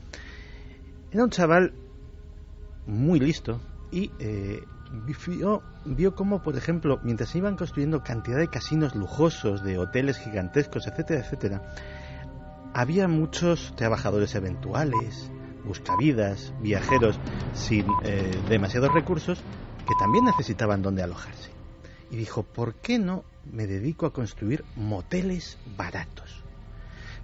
Era un chaval muy listo y vio cómo, por ejemplo, mientras se iban construyendo cantidad de casinos lujosos, de hoteles gigantescos, etcétera, etcétera, había muchos trabajadores eventuales, buscavidas, viajeros sin demasiados recursos, que también necesitaban dónde alojarse. Y dijo, ¿por qué no me dedico a construir moteles baratos?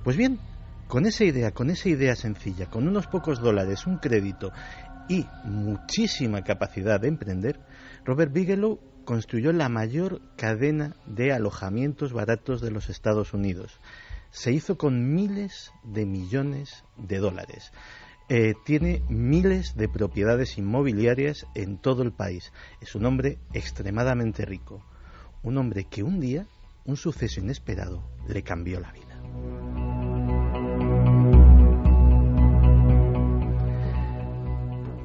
Pues bien, con esa idea sencilla, con unos pocos dólares, un crédito y muchísima capacidad de emprender, Robert Bigelow construyó la mayor cadena de alojamientos baratos de los Estados Unidos. Se hizo con miles de millones de dólares. Tiene miles de propiedades inmobiliarias en todo el país. Es un hombre extremadamente rico. Un hombre que un día, un suceso inesperado, le cambió la vida.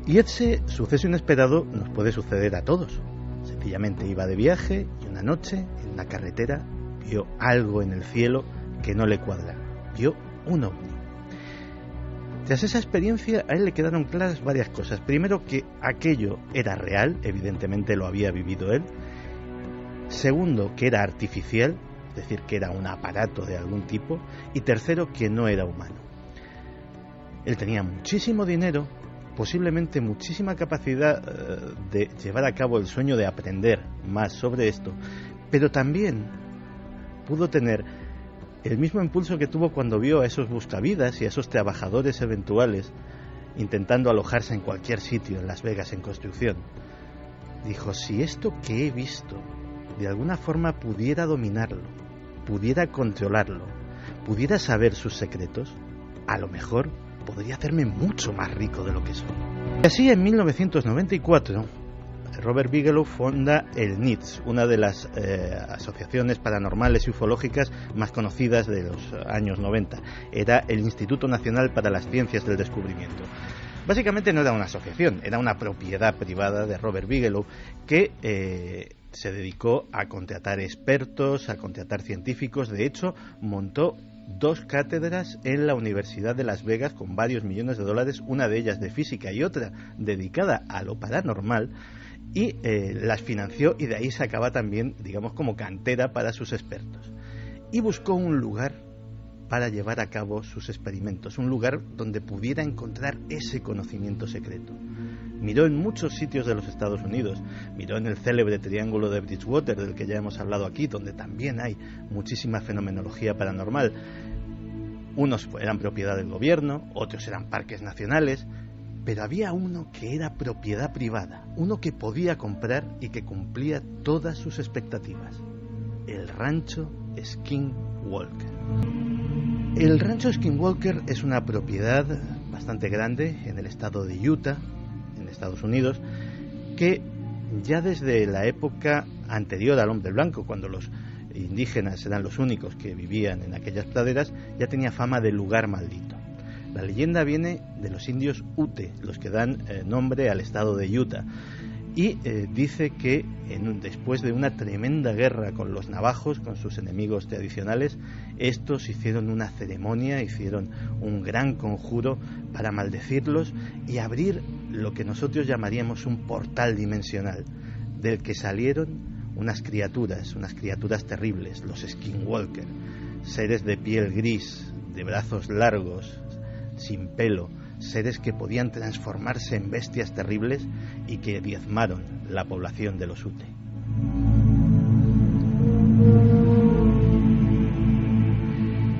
Y ese suceso inesperado nos puede suceder a todos. Sencillamente iba de viaje y una noche, en una carretera, vio algo en el cielo que no le cuadraba. Vio un ovni. Tras esa experiencia, a él le quedaron claras varias cosas. Primero, que aquello era real, evidentemente lo había vivido él. Segundo, que era artificial, es decir, que era un aparato de algún tipo. Y tercero, que no era humano. Él tenía muchísimo dinero, posiblemente muchísima capacidad de llevar a cabo el sueño de aprender más sobre esto, pero también pudo tener el mismo impulso que tuvo cuando vio a esos buscavidas y a esos trabajadores eventuales intentando alojarse en cualquier sitio en Las Vegas en construcción. Dijo, si esto que he visto de alguna forma pudiera dominarlo, pudiera controlarlo, pudiera saber sus secretos, a lo mejor podría hacerme mucho más rico de lo que soy. Y así, en 1994, Robert Bigelow funda el NITS, una de las asociaciones paranormales y ufológicas más conocidas de los años 90. Era el Instituto Nacional para las Ciencias del Descubrimiento. Básicamente no era una asociación, era una propiedad privada de Robert Bigelow que se dedicó a contratar expertos, a contratar científicos. De hecho, montó 2 cátedras en la Universidad de Las Vegas con varios millones de dólares, una de ellas de física y otra dedicada a lo paranormal, y las financió, y de ahí sacaba también, digamos, como cantera para sus expertos. Y buscó un lugar para llevar a cabo sus experimentos, un lugar donde pudiera encontrar ese conocimiento secreto. Miró en muchos sitios de los Estados Unidos, miró en el célebre Triángulo de Bridgewater, del que ya hemos hablado aquí, donde también hay muchísima fenomenología paranormal. Unos eran propiedad del gobierno, otros eran parques nacionales, pero había uno que era propiedad privada, uno que podía comprar y que cumplía todas sus expectativas: el rancho Skinwalker. El rancho Skinwalker es una propiedad bastante grande en el estado de Utah, en Estados Unidos, que ya desde la época anterior al hombre blanco, cuando los indígenas eran los únicos que vivían en aquellas praderas, ya tenía fama de lugar maldito. La leyenda viene de los indios Ute, los que dan nombre al estado de Utah, y dice que después de una tremenda guerra con los navajos, con sus enemigos tradicionales, estos hicieron una ceremonia, hicieron un gran conjuro para maldecirlos y abrir lo que nosotros llamaríamos un portal dimensional, del que salieron unas criaturas terribles, los Skinwalker, seres de piel gris, de brazos largos, sin pelo, seres que podían transformarse en bestias terribles y que diezmaron la población de los Ute.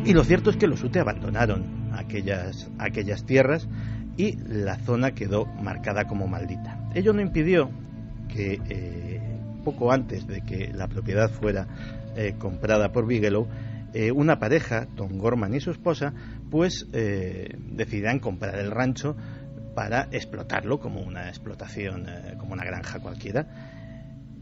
Y lo cierto es que los Ute abandonaron aquellas tierras y la zona quedó marcada como maldita. Ello no impidió que poco antes de que la propiedad fuera comprada por Bigelow, una pareja, Tom Gorman y su esposa, pues decidieron comprar el rancho para explotarlo como una explotación, como una granja cualquiera.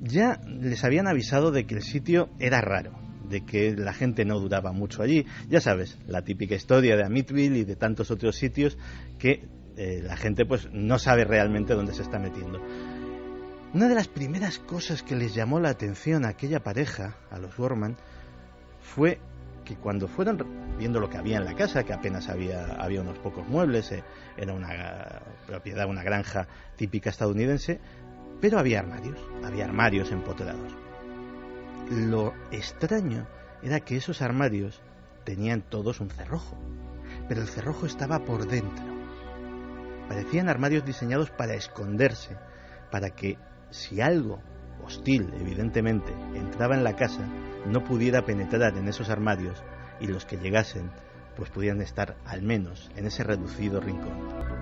Ya les habían avisado de que el sitio era raro, de que la gente no duraba mucho allí. Ya sabes, la típica historia de Amityville y de tantos otros sitios que la gente pues no sabe realmente dónde se está metiendo. Una de las primeras cosas que les llamó la atención a aquella pareja, a los Gorman, fue que cuando fueron viendo lo que había en la casa, que apenas había unos pocos muebles, era una propiedad, una granja típica estadounidense, pero había armarios empotrados. Lo extraño era que esos armarios tenían todos un cerrojo, pero el cerrojo estaba por dentro. Parecían armarios diseñados para esconderse, para que si algo hostil, evidentemente, entraba en la casa, no pudiera penetrar en esos armarios y los que llegasen pues pudieran estar al menos en ese reducido rincón.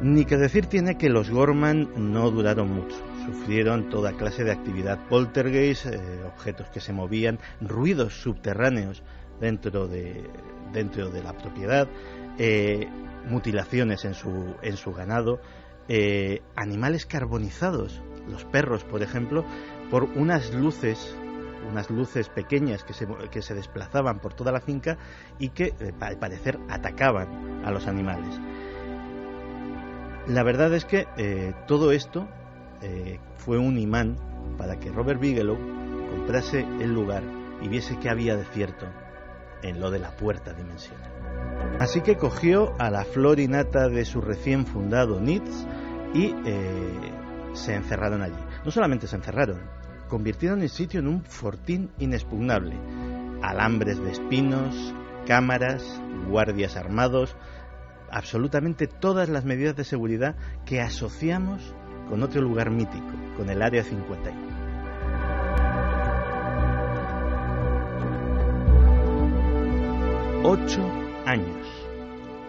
Ni que decir tiene que los Gorman no duraron mucho. Sufrieron toda clase de actividad poltergeist, objetos que se movían, ruidos subterráneos dentro de la propiedad, mutilaciones en su ganado, animales carbonizados, los perros, por ejemplo, por unas luces pequeñas que se desplazaban por toda la finca y que al parecer atacaban a los animales. La verdad es que todo esto fue un imán para que Robert Bigelow comprase el lugar y viese qué había de cierto en lo de la puerta dimensional. Así que cogió a la flor y nata de su recién fundado NITS y se encerraron allí. No solamente se encerraron, convirtieron el sitio en un fortín inexpugnable. Alambres de espinos, cámaras, guardias armados, absolutamente todas las medidas de seguridad que asociamos con otro lugar mítico, con el Área 51.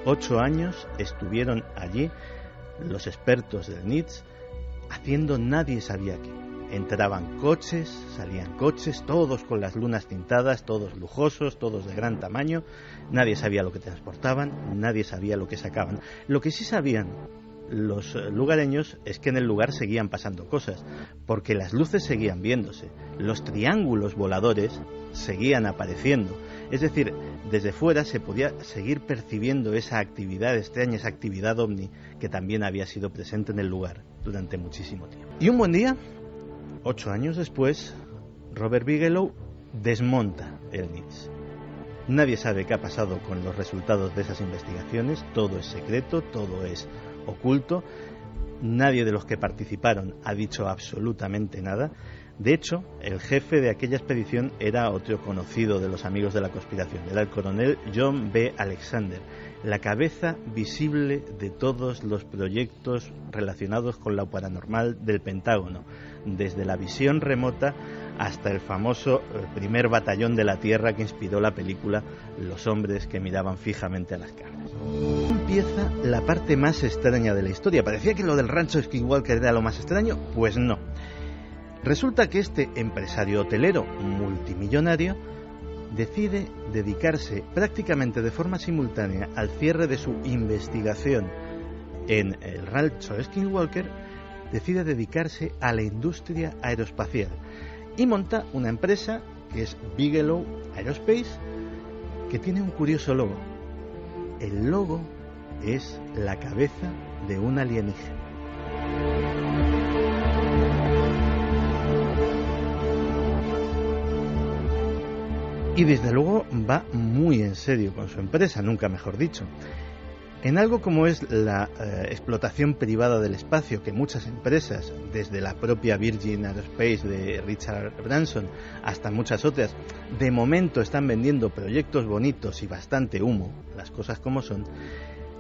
Ocho años estuvieron allí los expertos del NITS haciendo nadie sabía qué. Entraban coches, salían coches, todos con las lunas tintadas, todos lujosos, todos de gran tamaño. Nadie sabía lo que transportaban, nadie sabía lo que sacaban. Lo que sí sabían los lugareños es que en el lugar seguían pasando cosas, porque las luces seguían viéndose, los triángulos voladores seguían apareciendo, Es decir, desde fuera se podía seguir percibiendo esa actividad extraña, esa actividad ovni que también había sido presente en el lugar durante muchísimo tiempo. Y un buen día, 8 años después, Robert Bigelow desmonta el NIDS. Nadie sabe qué ha pasado con los resultados de esas investigaciones, todo es secreto, todo es oculto, nadie de los que participaron ha dicho absolutamente nada. De hecho, el jefe de aquella expedición era otro conocido de los amigos de la conspiración, era el coronel John B. Alexander, la cabeza visible de todos los proyectos relacionados con lo paranormal del Pentágono, desde la visión remota hasta el famoso primer batallón de la Tierra que inspiró la película Los hombres que miraban fijamente a las carnes. Empieza la parte más extraña de la historia. Parecía que lo del rancho Skinwalker era lo más extraño, pues no. Resulta que este empresario hotelero multimillonario decide dedicarse prácticamente de forma simultánea al cierre de su investigación en el rancho Skinwalker, decide dedicarse a la industria aeroespacial y monta una empresa que es Bigelow Aerospace, que tiene un curioso logo. El logo es la cabeza de un alienígena. Y desde luego va muy en serio con su empresa, nunca mejor dicho. En algo como es la explotación privada del espacio, que muchas empresas, desde la propia Virgin Aerospace de Richard Branson hasta muchas otras, de momento están vendiendo proyectos bonitos y bastante humo, las cosas como son,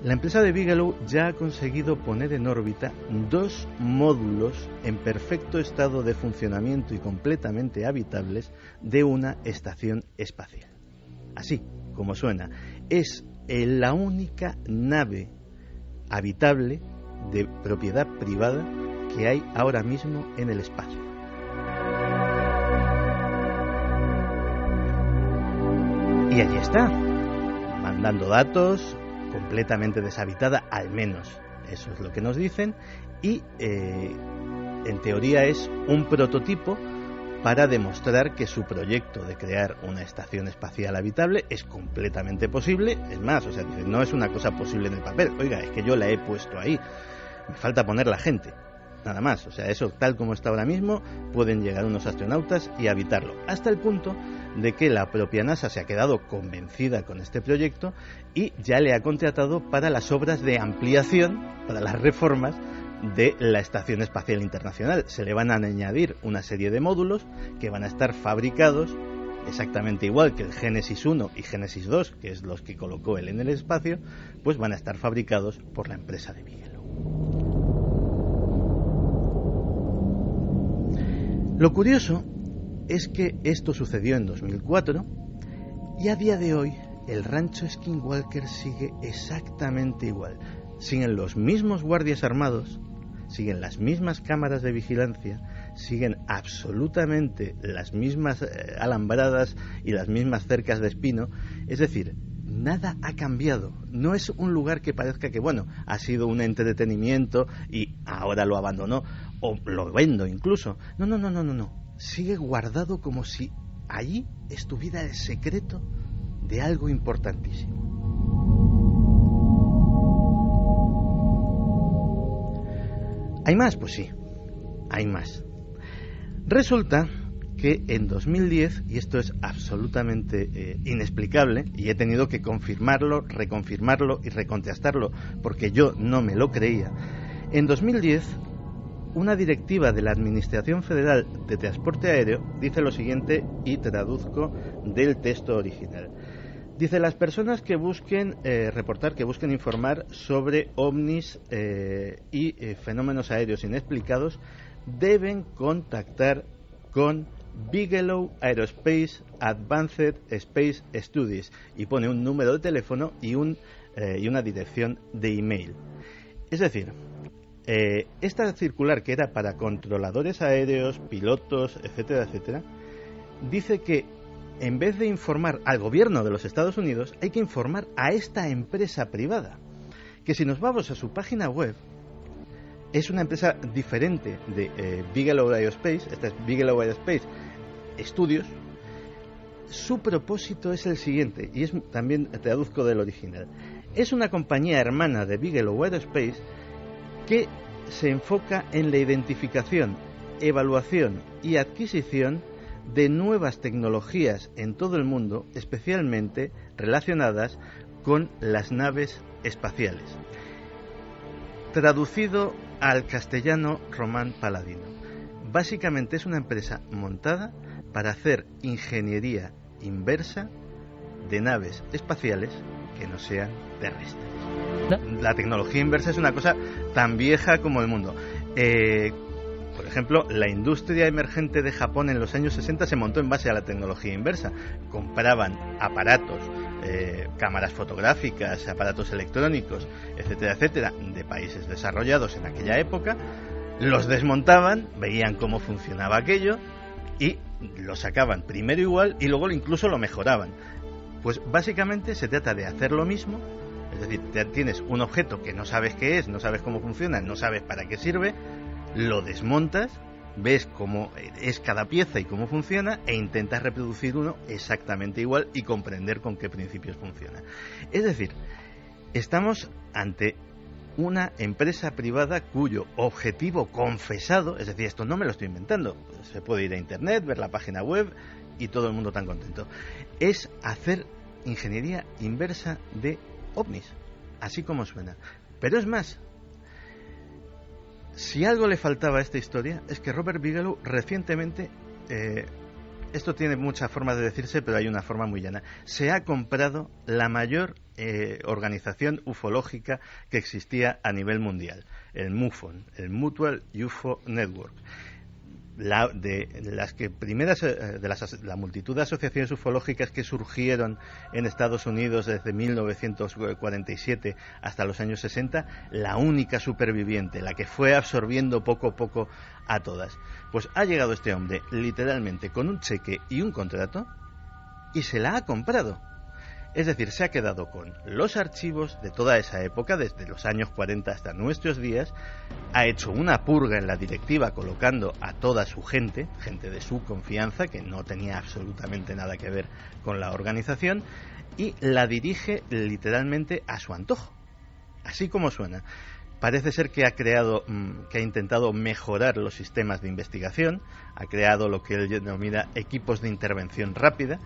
la empresa de Bigelow ya ha conseguido poner en órbita 2 módulos en perfecto estado de funcionamiento y completamente habitables de una estación espacial. Así como suena, es la única nave habitable de propiedad privada que hay ahora mismo en el espacio. Y allí está, mandando datos, completamente deshabitada, al menos eso es lo que nos dicen, y en teoría es un prototipo para demostrar que su proyecto de crear una estación espacial habitable es completamente posible. Es más, o sea, no es una cosa posible en el papel, oiga, es que yo la he puesto ahí, me falta poner la gente, nada más. O sea, eso tal como está ahora mismo, pueden llegar unos astronautas y habitarlo, hasta el punto de que la propia NASA se ha quedado convencida con este proyecto y ya le ha contratado para las obras de ampliación, para las reformas de la Estación Espacial Internacional. Se le van a añadir una serie de módulos que van a estar fabricados exactamente igual que el Génesis 1 y Génesis 2, que es los que colocó él en el espacio, pues van a estar fabricados por la empresa de Bigelow. Lo curioso es que esto sucedió en 2004 y a día de hoy el rancho Skinwalker sigue exactamente igual. Siguen los mismos guardias armados, siguen las mismas cámaras de vigilancia, siguen absolutamente las mismas alambradas y las mismas cercas de espino. Es decir, nada ha cambiado. No es un lugar que parezca que, bueno, ha sido un entretenimiento y ahora lo abandonó o lo vendo incluso. No. Sigue guardado como si allí estuviera el secreto de algo importantísimo. ¿Hay más? Pues sí, hay más. Resulta que en 2010, y esto es absolutamente inexplicable, y he tenido que confirmarlo, reconfirmarlo y recontrastarlo porque yo no me lo creía, en 2010 una directiva de la Administración Federal de Transporte Aéreo dice lo siguiente, y traduzco del texto original. Dice: las personas que busquen reportar, que busquen informar sobre ovnis y fenómenos aéreos inexplicados deben contactar con Bigelow Aerospace Advanced Space Studies, y pone un número de teléfono y una dirección de email. Es decir, esta circular, que era para controladores aéreos, pilotos, etcétera, etcétera, dice que en vez de informar al gobierno de los Estados Unidos, hay que informar a esta empresa privada, que si nos vamos a su página web, es una empresa diferente de Bigelow Aerospace. Esta es Bigelow Aerospace Studios, su propósito es el siguiente, y es también traduzco del original. Es una compañía hermana de Bigelow Aerospace que se enfoca en la identificación, evaluación y adquisición de nuevas tecnologías en todo el mundo, especialmente relacionadas con las naves espaciales. Traducido al castellano Román Paladino. Básicamente es una empresa montada para hacer ingeniería inversa de naves espaciales que no sean terrestres. La tecnología inversa es una cosa tan vieja como el mundo. Por ejemplo, la industria emergente de Japón en los años 60 se montó en base a la tecnología inversa. Compraban aparatos, cámaras fotográficas, aparatos electrónicos, etcétera, etcétera, de países desarrollados en aquella época, los desmontaban, veían cómo funcionaba aquello y lo sacaban primero igual y luego incluso lo mejoraban. Pues básicamente se trata de hacer lo mismo, es decir, tienes un objeto que no sabes qué es, no sabes cómo funciona, no sabes para qué sirve, lo desmontas, ves cómo es cada pieza y cómo funciona e intentas reproducir uno exactamente igual y comprender con qué principios funciona. Es decir, estamos ante una empresa privada cuyo objetivo confesado, es decir, esto no me lo estoy inventando, se puede ir a internet, ver la página web y todo el mundo tan contento, es hacer ingeniería inversa de ovnis, así como suena. Pero es más, si algo le faltaba a esta historia es que Robert Bigelow recientemente, esto tiene muchas formas de decirse, pero hay una forma muy llana, se ha comprado la mayor organización ufológica que existía a nivel mundial, el MUFON, el Mutual UFO Network. La multitud de asociaciones ufológicas que surgieron en Estados Unidos desde 1947 hasta los años 60, la única superviviente, la que fue absorbiendo poco a poco a todas. Pues ha llegado este hombre literalmente con un cheque y un contrato y se la ha comprado. Es decir, se ha quedado con los archivos de toda esa época, desde los años 40 hasta nuestros días, ha hecho una purga en la directiva colocando a toda su gente, gente de su confianza, que no tenía absolutamente nada que ver con la organización, y la dirige literalmente a su antojo, así como suena. Parece ser que ha intentado mejorar los sistemas de investigación, ha creado lo que él denomina equipos de intervención rápida,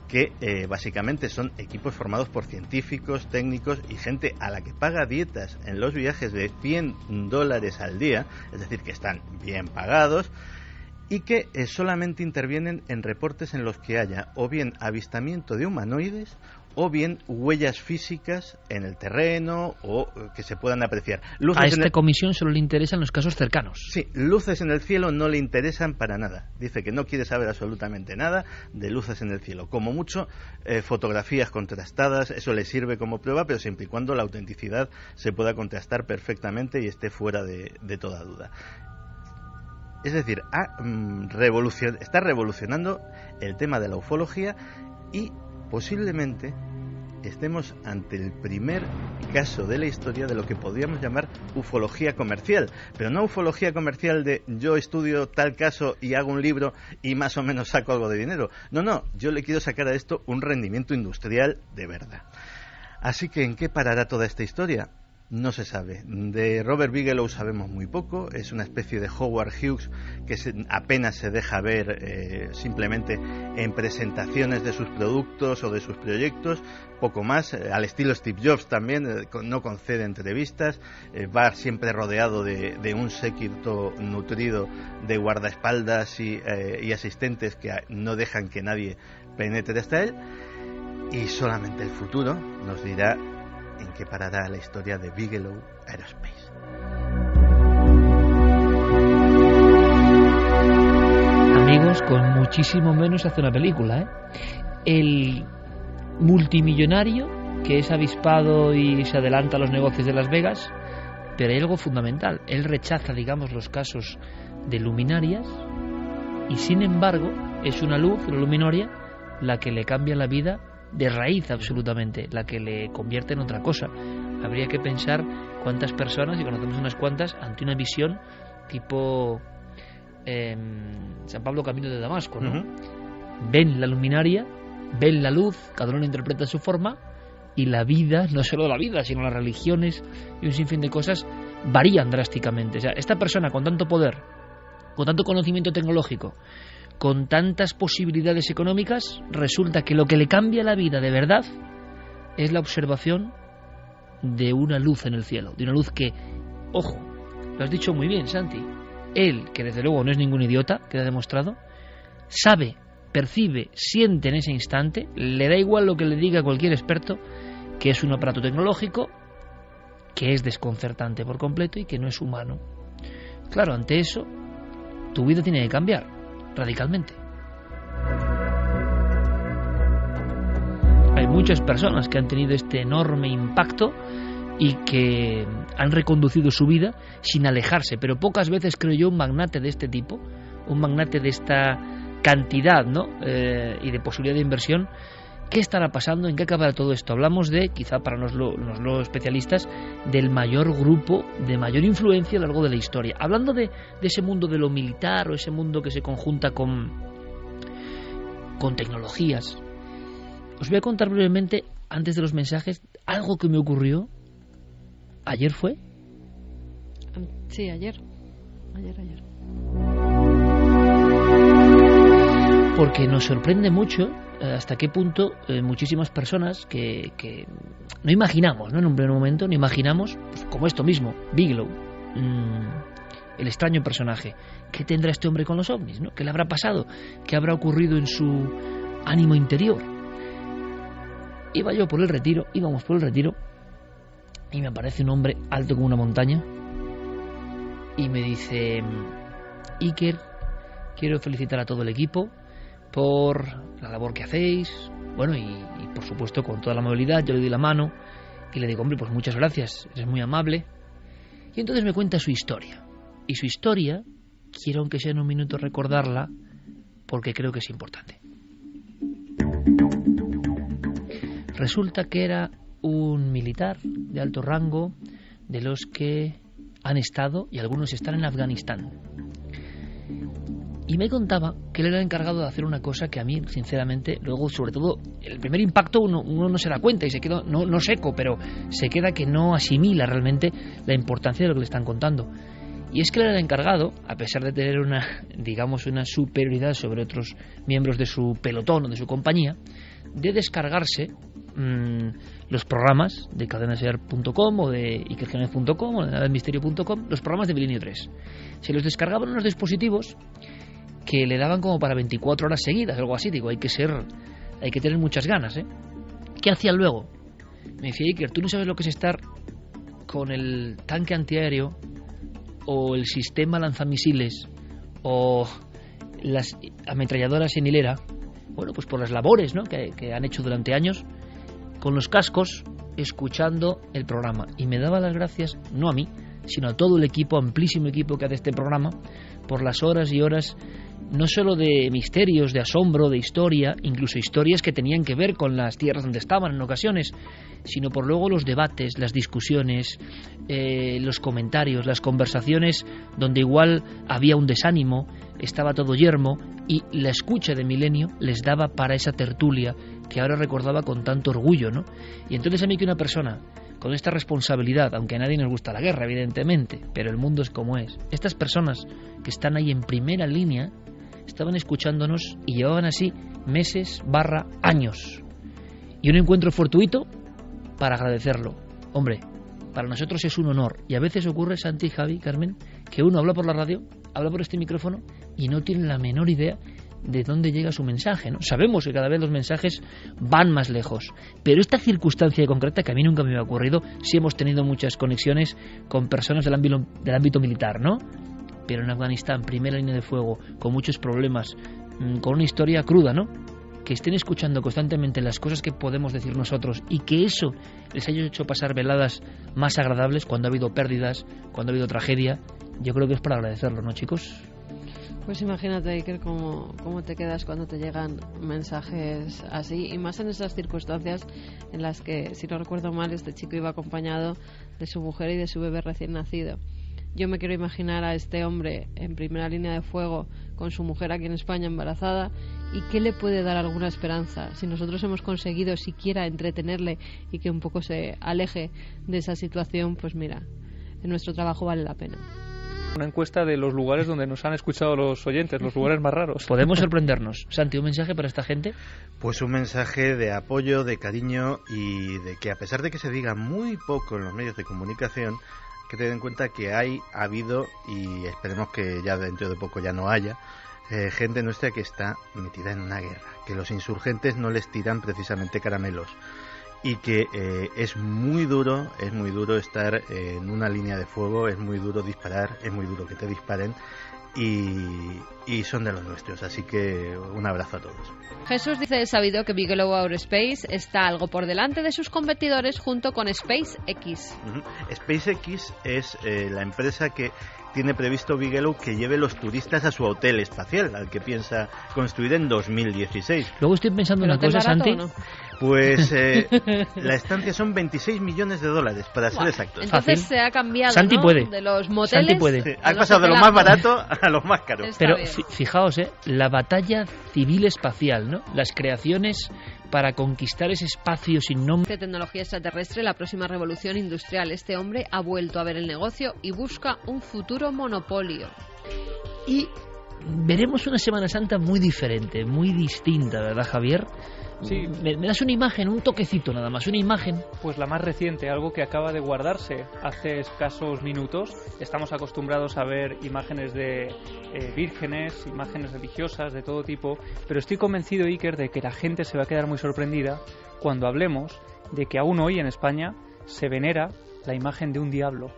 que básicamente son equipos formados por científicos, técnicos y gente a la que paga dietas en los viajes de $100 al día, es decir, que están bien pagados, y que solamente intervienen en reportes en los que haya o bien avistamiento de humanoides o bien huellas físicas en el terreno o que se puedan apreciar. A esta comisión solo le interesan los casos cercanos. Sí, luces en el cielo no le interesan para nada. Dice que no quiere saber absolutamente nada de luces en el cielo. Como mucho, fotografías contrastadas, eso le sirve como prueba, pero siempre y cuando la autenticidad se pueda contrastar perfectamente y esté fuera de toda duda. Es decir, está revolucionando el tema de la ufología y posiblemente estemos ante el primer caso de la historia de lo que podríamos llamar ufología comercial, pero no ufología comercial de yo estudio tal caso y hago un libro y más o menos saco algo de dinero. No, yo le quiero sacar a esto un rendimiento industrial de verdad. Así que, ¿en qué parará toda esta historia? No se sabe. De Robert Bigelow sabemos muy poco. Es una especie de Howard Hughes que apenas se deja ver simplemente en presentaciones de sus productos o de sus proyectos, poco más. Al estilo Steve Jobs también, no concede entrevistas, va siempre rodeado de un séquito nutrido de guardaespaldas y asistentes que no dejan que nadie penetre hasta él, y solamente el futuro nos dirá en qué parará la historia de Bigelow Aerospace. Amigos, con muchísimo menos hace una película, ¿eh? El multimillonario que es avispado y se adelanta a los negocios de Las Vegas, pero hay algo fundamental. Él rechaza, digamos, los casos de luminarias y, sin embargo, es una luz, una luminaria, la que le cambia la vida de raíz absolutamente, la que le convierte en otra cosa. Habría que pensar cuántas personas, y conocemos unas cuantas, ante una visión tipo San Pablo Camino de Damasco, ¿no? Ven la luminaria ven la luz, cada uno la interpreta a su forma, y la vida, no solo la vida, sino las religiones y un sinfín de cosas varían drásticamente. O sea, esta persona con tanto poder, con tanto conocimiento tecnológico, con tantas posibilidades económicas, resulta que lo que le cambia la vida de verdad es la observación de una luz en el cielo, de una luz que, ojo, lo has dicho muy bien, Santi, él, que desde luego no es ningún idiota, queda demostrado, sabe, percibe, siente en ese instante, le da igual lo que le diga cualquier experto, que es un aparato tecnológico que es desconcertante por completo y que no es humano. Claro, ante eso, tu vida tiene que cambiar radicalmente. Hay muchas personas que han tenido este enorme impacto y que han reconducido su vida sin alejarse, pero pocas veces, creo yo, un magnate de este tipo, un magnate de esta cantidad, ¿no? Y de posibilidad de inversión. ¿Qué estará pasando? ¿En qué acabará todo esto? Hablamos de, quizá para los especialistas, del mayor grupo de mayor influencia a lo largo de la historia. Hablando de ese mundo de lo militar o ese mundo que se conjunta con tecnologías, os voy a contar brevemente, antes de los mensajes, algo que me ocurrió. ¿Ayer fue? Sí, ayer. Porque nos sorprende mucho hasta qué punto muchísimas personas que no imaginamos, ¿no? En un primer momento no imaginamos, pues, como esto mismo, Bigelow, el extraño personaje. ¿Qué tendrá este hombre con los ovnis, ¿no? ¿Qué le habrá pasado? ¿Qué habrá ocurrido en su ánimo interior? Íbamos por el retiro, y me aparece un hombre alto como una montaña y me dice: Iker, quiero felicitar a todo el equipo por la labor que hacéis. Bueno, y por supuesto con toda la amabilidad yo le doy la mano y le digo: hombre, pues muchas gracias, eres muy amable. Y entonces me cuenta su historia, y su historia quiero, aunque sea en un minuto, recordarla porque creo que es importante. Resulta que era un militar de alto rango, de los que han estado y algunos están en Afganistán. Y me contaba que él era encargado de hacer una cosa que a mí, sinceramente, luego, sobre todo, el primer impacto uno no se da cuenta y se queda, no seco, pero se queda que no asimila realmente la importancia de lo que le están contando. Y es que él era encargado, a pesar de tener una superioridad sobre otros miembros de su pelotón o de su compañía, de descargarse los programas de cadenaser.com o de ikerjimenez.com o de nadelmisterio.com, los programas de Milenio 3. Se los descargaban en unos dispositivos que le daban como para 24 horas seguidas, algo así. Digo, hay que tener muchas ganas, ¿eh? ¿Qué hacía luego? Me decía: Iker, tú no sabes lo que es estar con el tanque antiaéreo o el sistema lanzamisiles o las ametralladoras en hilera, bueno, pues por las labores, ¿no?, que han hecho durante años, con los cascos, escuchando el programa. Y me daba las gracias, no a mí, sino a todo el equipo, amplísimo equipo que hace este programa, por las horas y horas, no solo de misterios, de asombro, de historia, incluso historias que tenían que ver con las tierras donde estaban en ocasiones, sino por luego los debates, las discusiones, los comentarios, las conversaciones donde igual había un desánimo, estaba todo yermo, y la escucha de Milenio les daba para esa tertulia que ahora recordaba con tanto orgullo, ¿no? Y entonces a mí, que una persona con esta responsabilidad, aunque a nadie nos gusta la guerra, evidentemente, pero el mundo es como es, estas personas que están ahí en primera línea estaban escuchándonos y llevaban así meses / años. Y un encuentro fortuito para agradecerlo. Hombre, para nosotros es un honor. Y a veces ocurre, Santi, Javi, Carmen, que uno habla por la radio, habla por este micrófono y no tiene la menor idea de dónde llega su mensaje, ¿no? Sabemos que cada vez los mensajes van más lejos, pero esta circunstancia concreta, que a mí nunca me había ocurrido, sí hemos tenido muchas conexiones con personas del ámbito militar, ¿no? Pero en Afganistán, primera línea de fuego, con muchos problemas, con una historia cruda, ¿no? Que estén escuchando constantemente las cosas que podemos decir nosotros y que eso les haya hecho pasar veladas más agradables cuando ha habido pérdidas, cuando ha habido tragedia, yo creo que es para agradecerlo, ¿no, chicos? Pues imagínate, Iker, cómo te quedas cuando te llegan mensajes así, y más en esas circunstancias en las que, si no recuerdo mal, este chico iba acompañado de su mujer y de su bebé recién nacido. Yo me quiero imaginar a este hombre en primera línea de fuego con su mujer aquí en España embarazada, y qué le puede dar alguna esperanza. Si nosotros hemos conseguido siquiera entretenerle y que un poco se aleje de esa situación, pues mira, nuestro trabajo vale la pena. Una encuesta de los lugares donde nos han escuchado los oyentes, los lugares más raros. Podemos sorprendernos. Santi, ¿un mensaje para esta gente? Pues un mensaje de apoyo, de cariño y de que, a pesar de que se diga muy poco en los medios de comunicación, que tener en cuenta que ha habido, y esperemos que ya dentro de poco ya no haya, gente nuestra que está metida en una guerra, que los insurgentes no les tiran precisamente caramelos, y que es muy duro estar en una línea de fuego, es muy duro disparar, es muy duro que te disparen, y son de los nuestros, así que un abrazo a todos. Jesús dice: es sabido que Bigelow Aerospace está algo por delante de sus competidores junto con SpaceX. SpaceX es la empresa que tiene previsto Bigelow que lleve los turistas a su hotel espacial, al que piensa construir en 2016. Luego estoy pensando una cosa, Santi. ¿No? Pues la estancia son $26 millones, para ser exactos. Entonces se ha cambiado, Santi, ¿no? puede. De los moteles. Santi puede. Sí, has pasado de lo más barato a lo más caro. Pero fijaos, la batalla civil espacial, ¿no? Las creaciones para conquistar ese espacio sin nombre. De tecnología extraterrestre, la próxima revolución industrial. Este hombre ha vuelto a ver el negocio y busca un futuro monopolio. Y veremos una Semana Santa muy diferente, muy distinta, ¿verdad, Javier? Sí. Me das una imagen, un toquecito nada más, una imagen. Pues la más reciente, algo que acaba de guardarse hace escasos minutos. Estamos acostumbrados a ver imágenes de vírgenes, imágenes religiosas de todo tipo, pero estoy convencido, Iker, de que la gente se va a quedar muy sorprendida cuando hablemos de que aún hoy en España se venera la imagen de un diablo.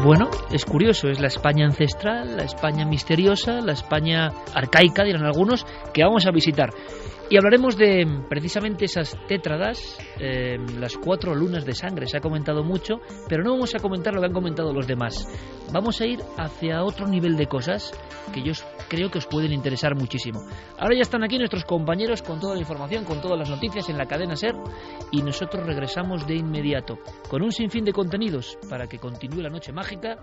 Bueno, es curioso, es la España ancestral, la España misteriosa, la España arcaica, dirán algunos, que vamos a visitar. Y hablaremos de precisamente esas tétradas, las 4 lunas de sangre. Se ha comentado mucho, pero no vamos a comentar lo que han comentado los demás. Vamos a ir hacia otro nivel de cosas que yo creo que os pueden interesar muchísimo. Ahora ya están aquí nuestros compañeros con toda la información, con todas las noticias en la cadena SER, y nosotros regresamos de inmediato con un sinfín de contenidos para que continúe la noche mágica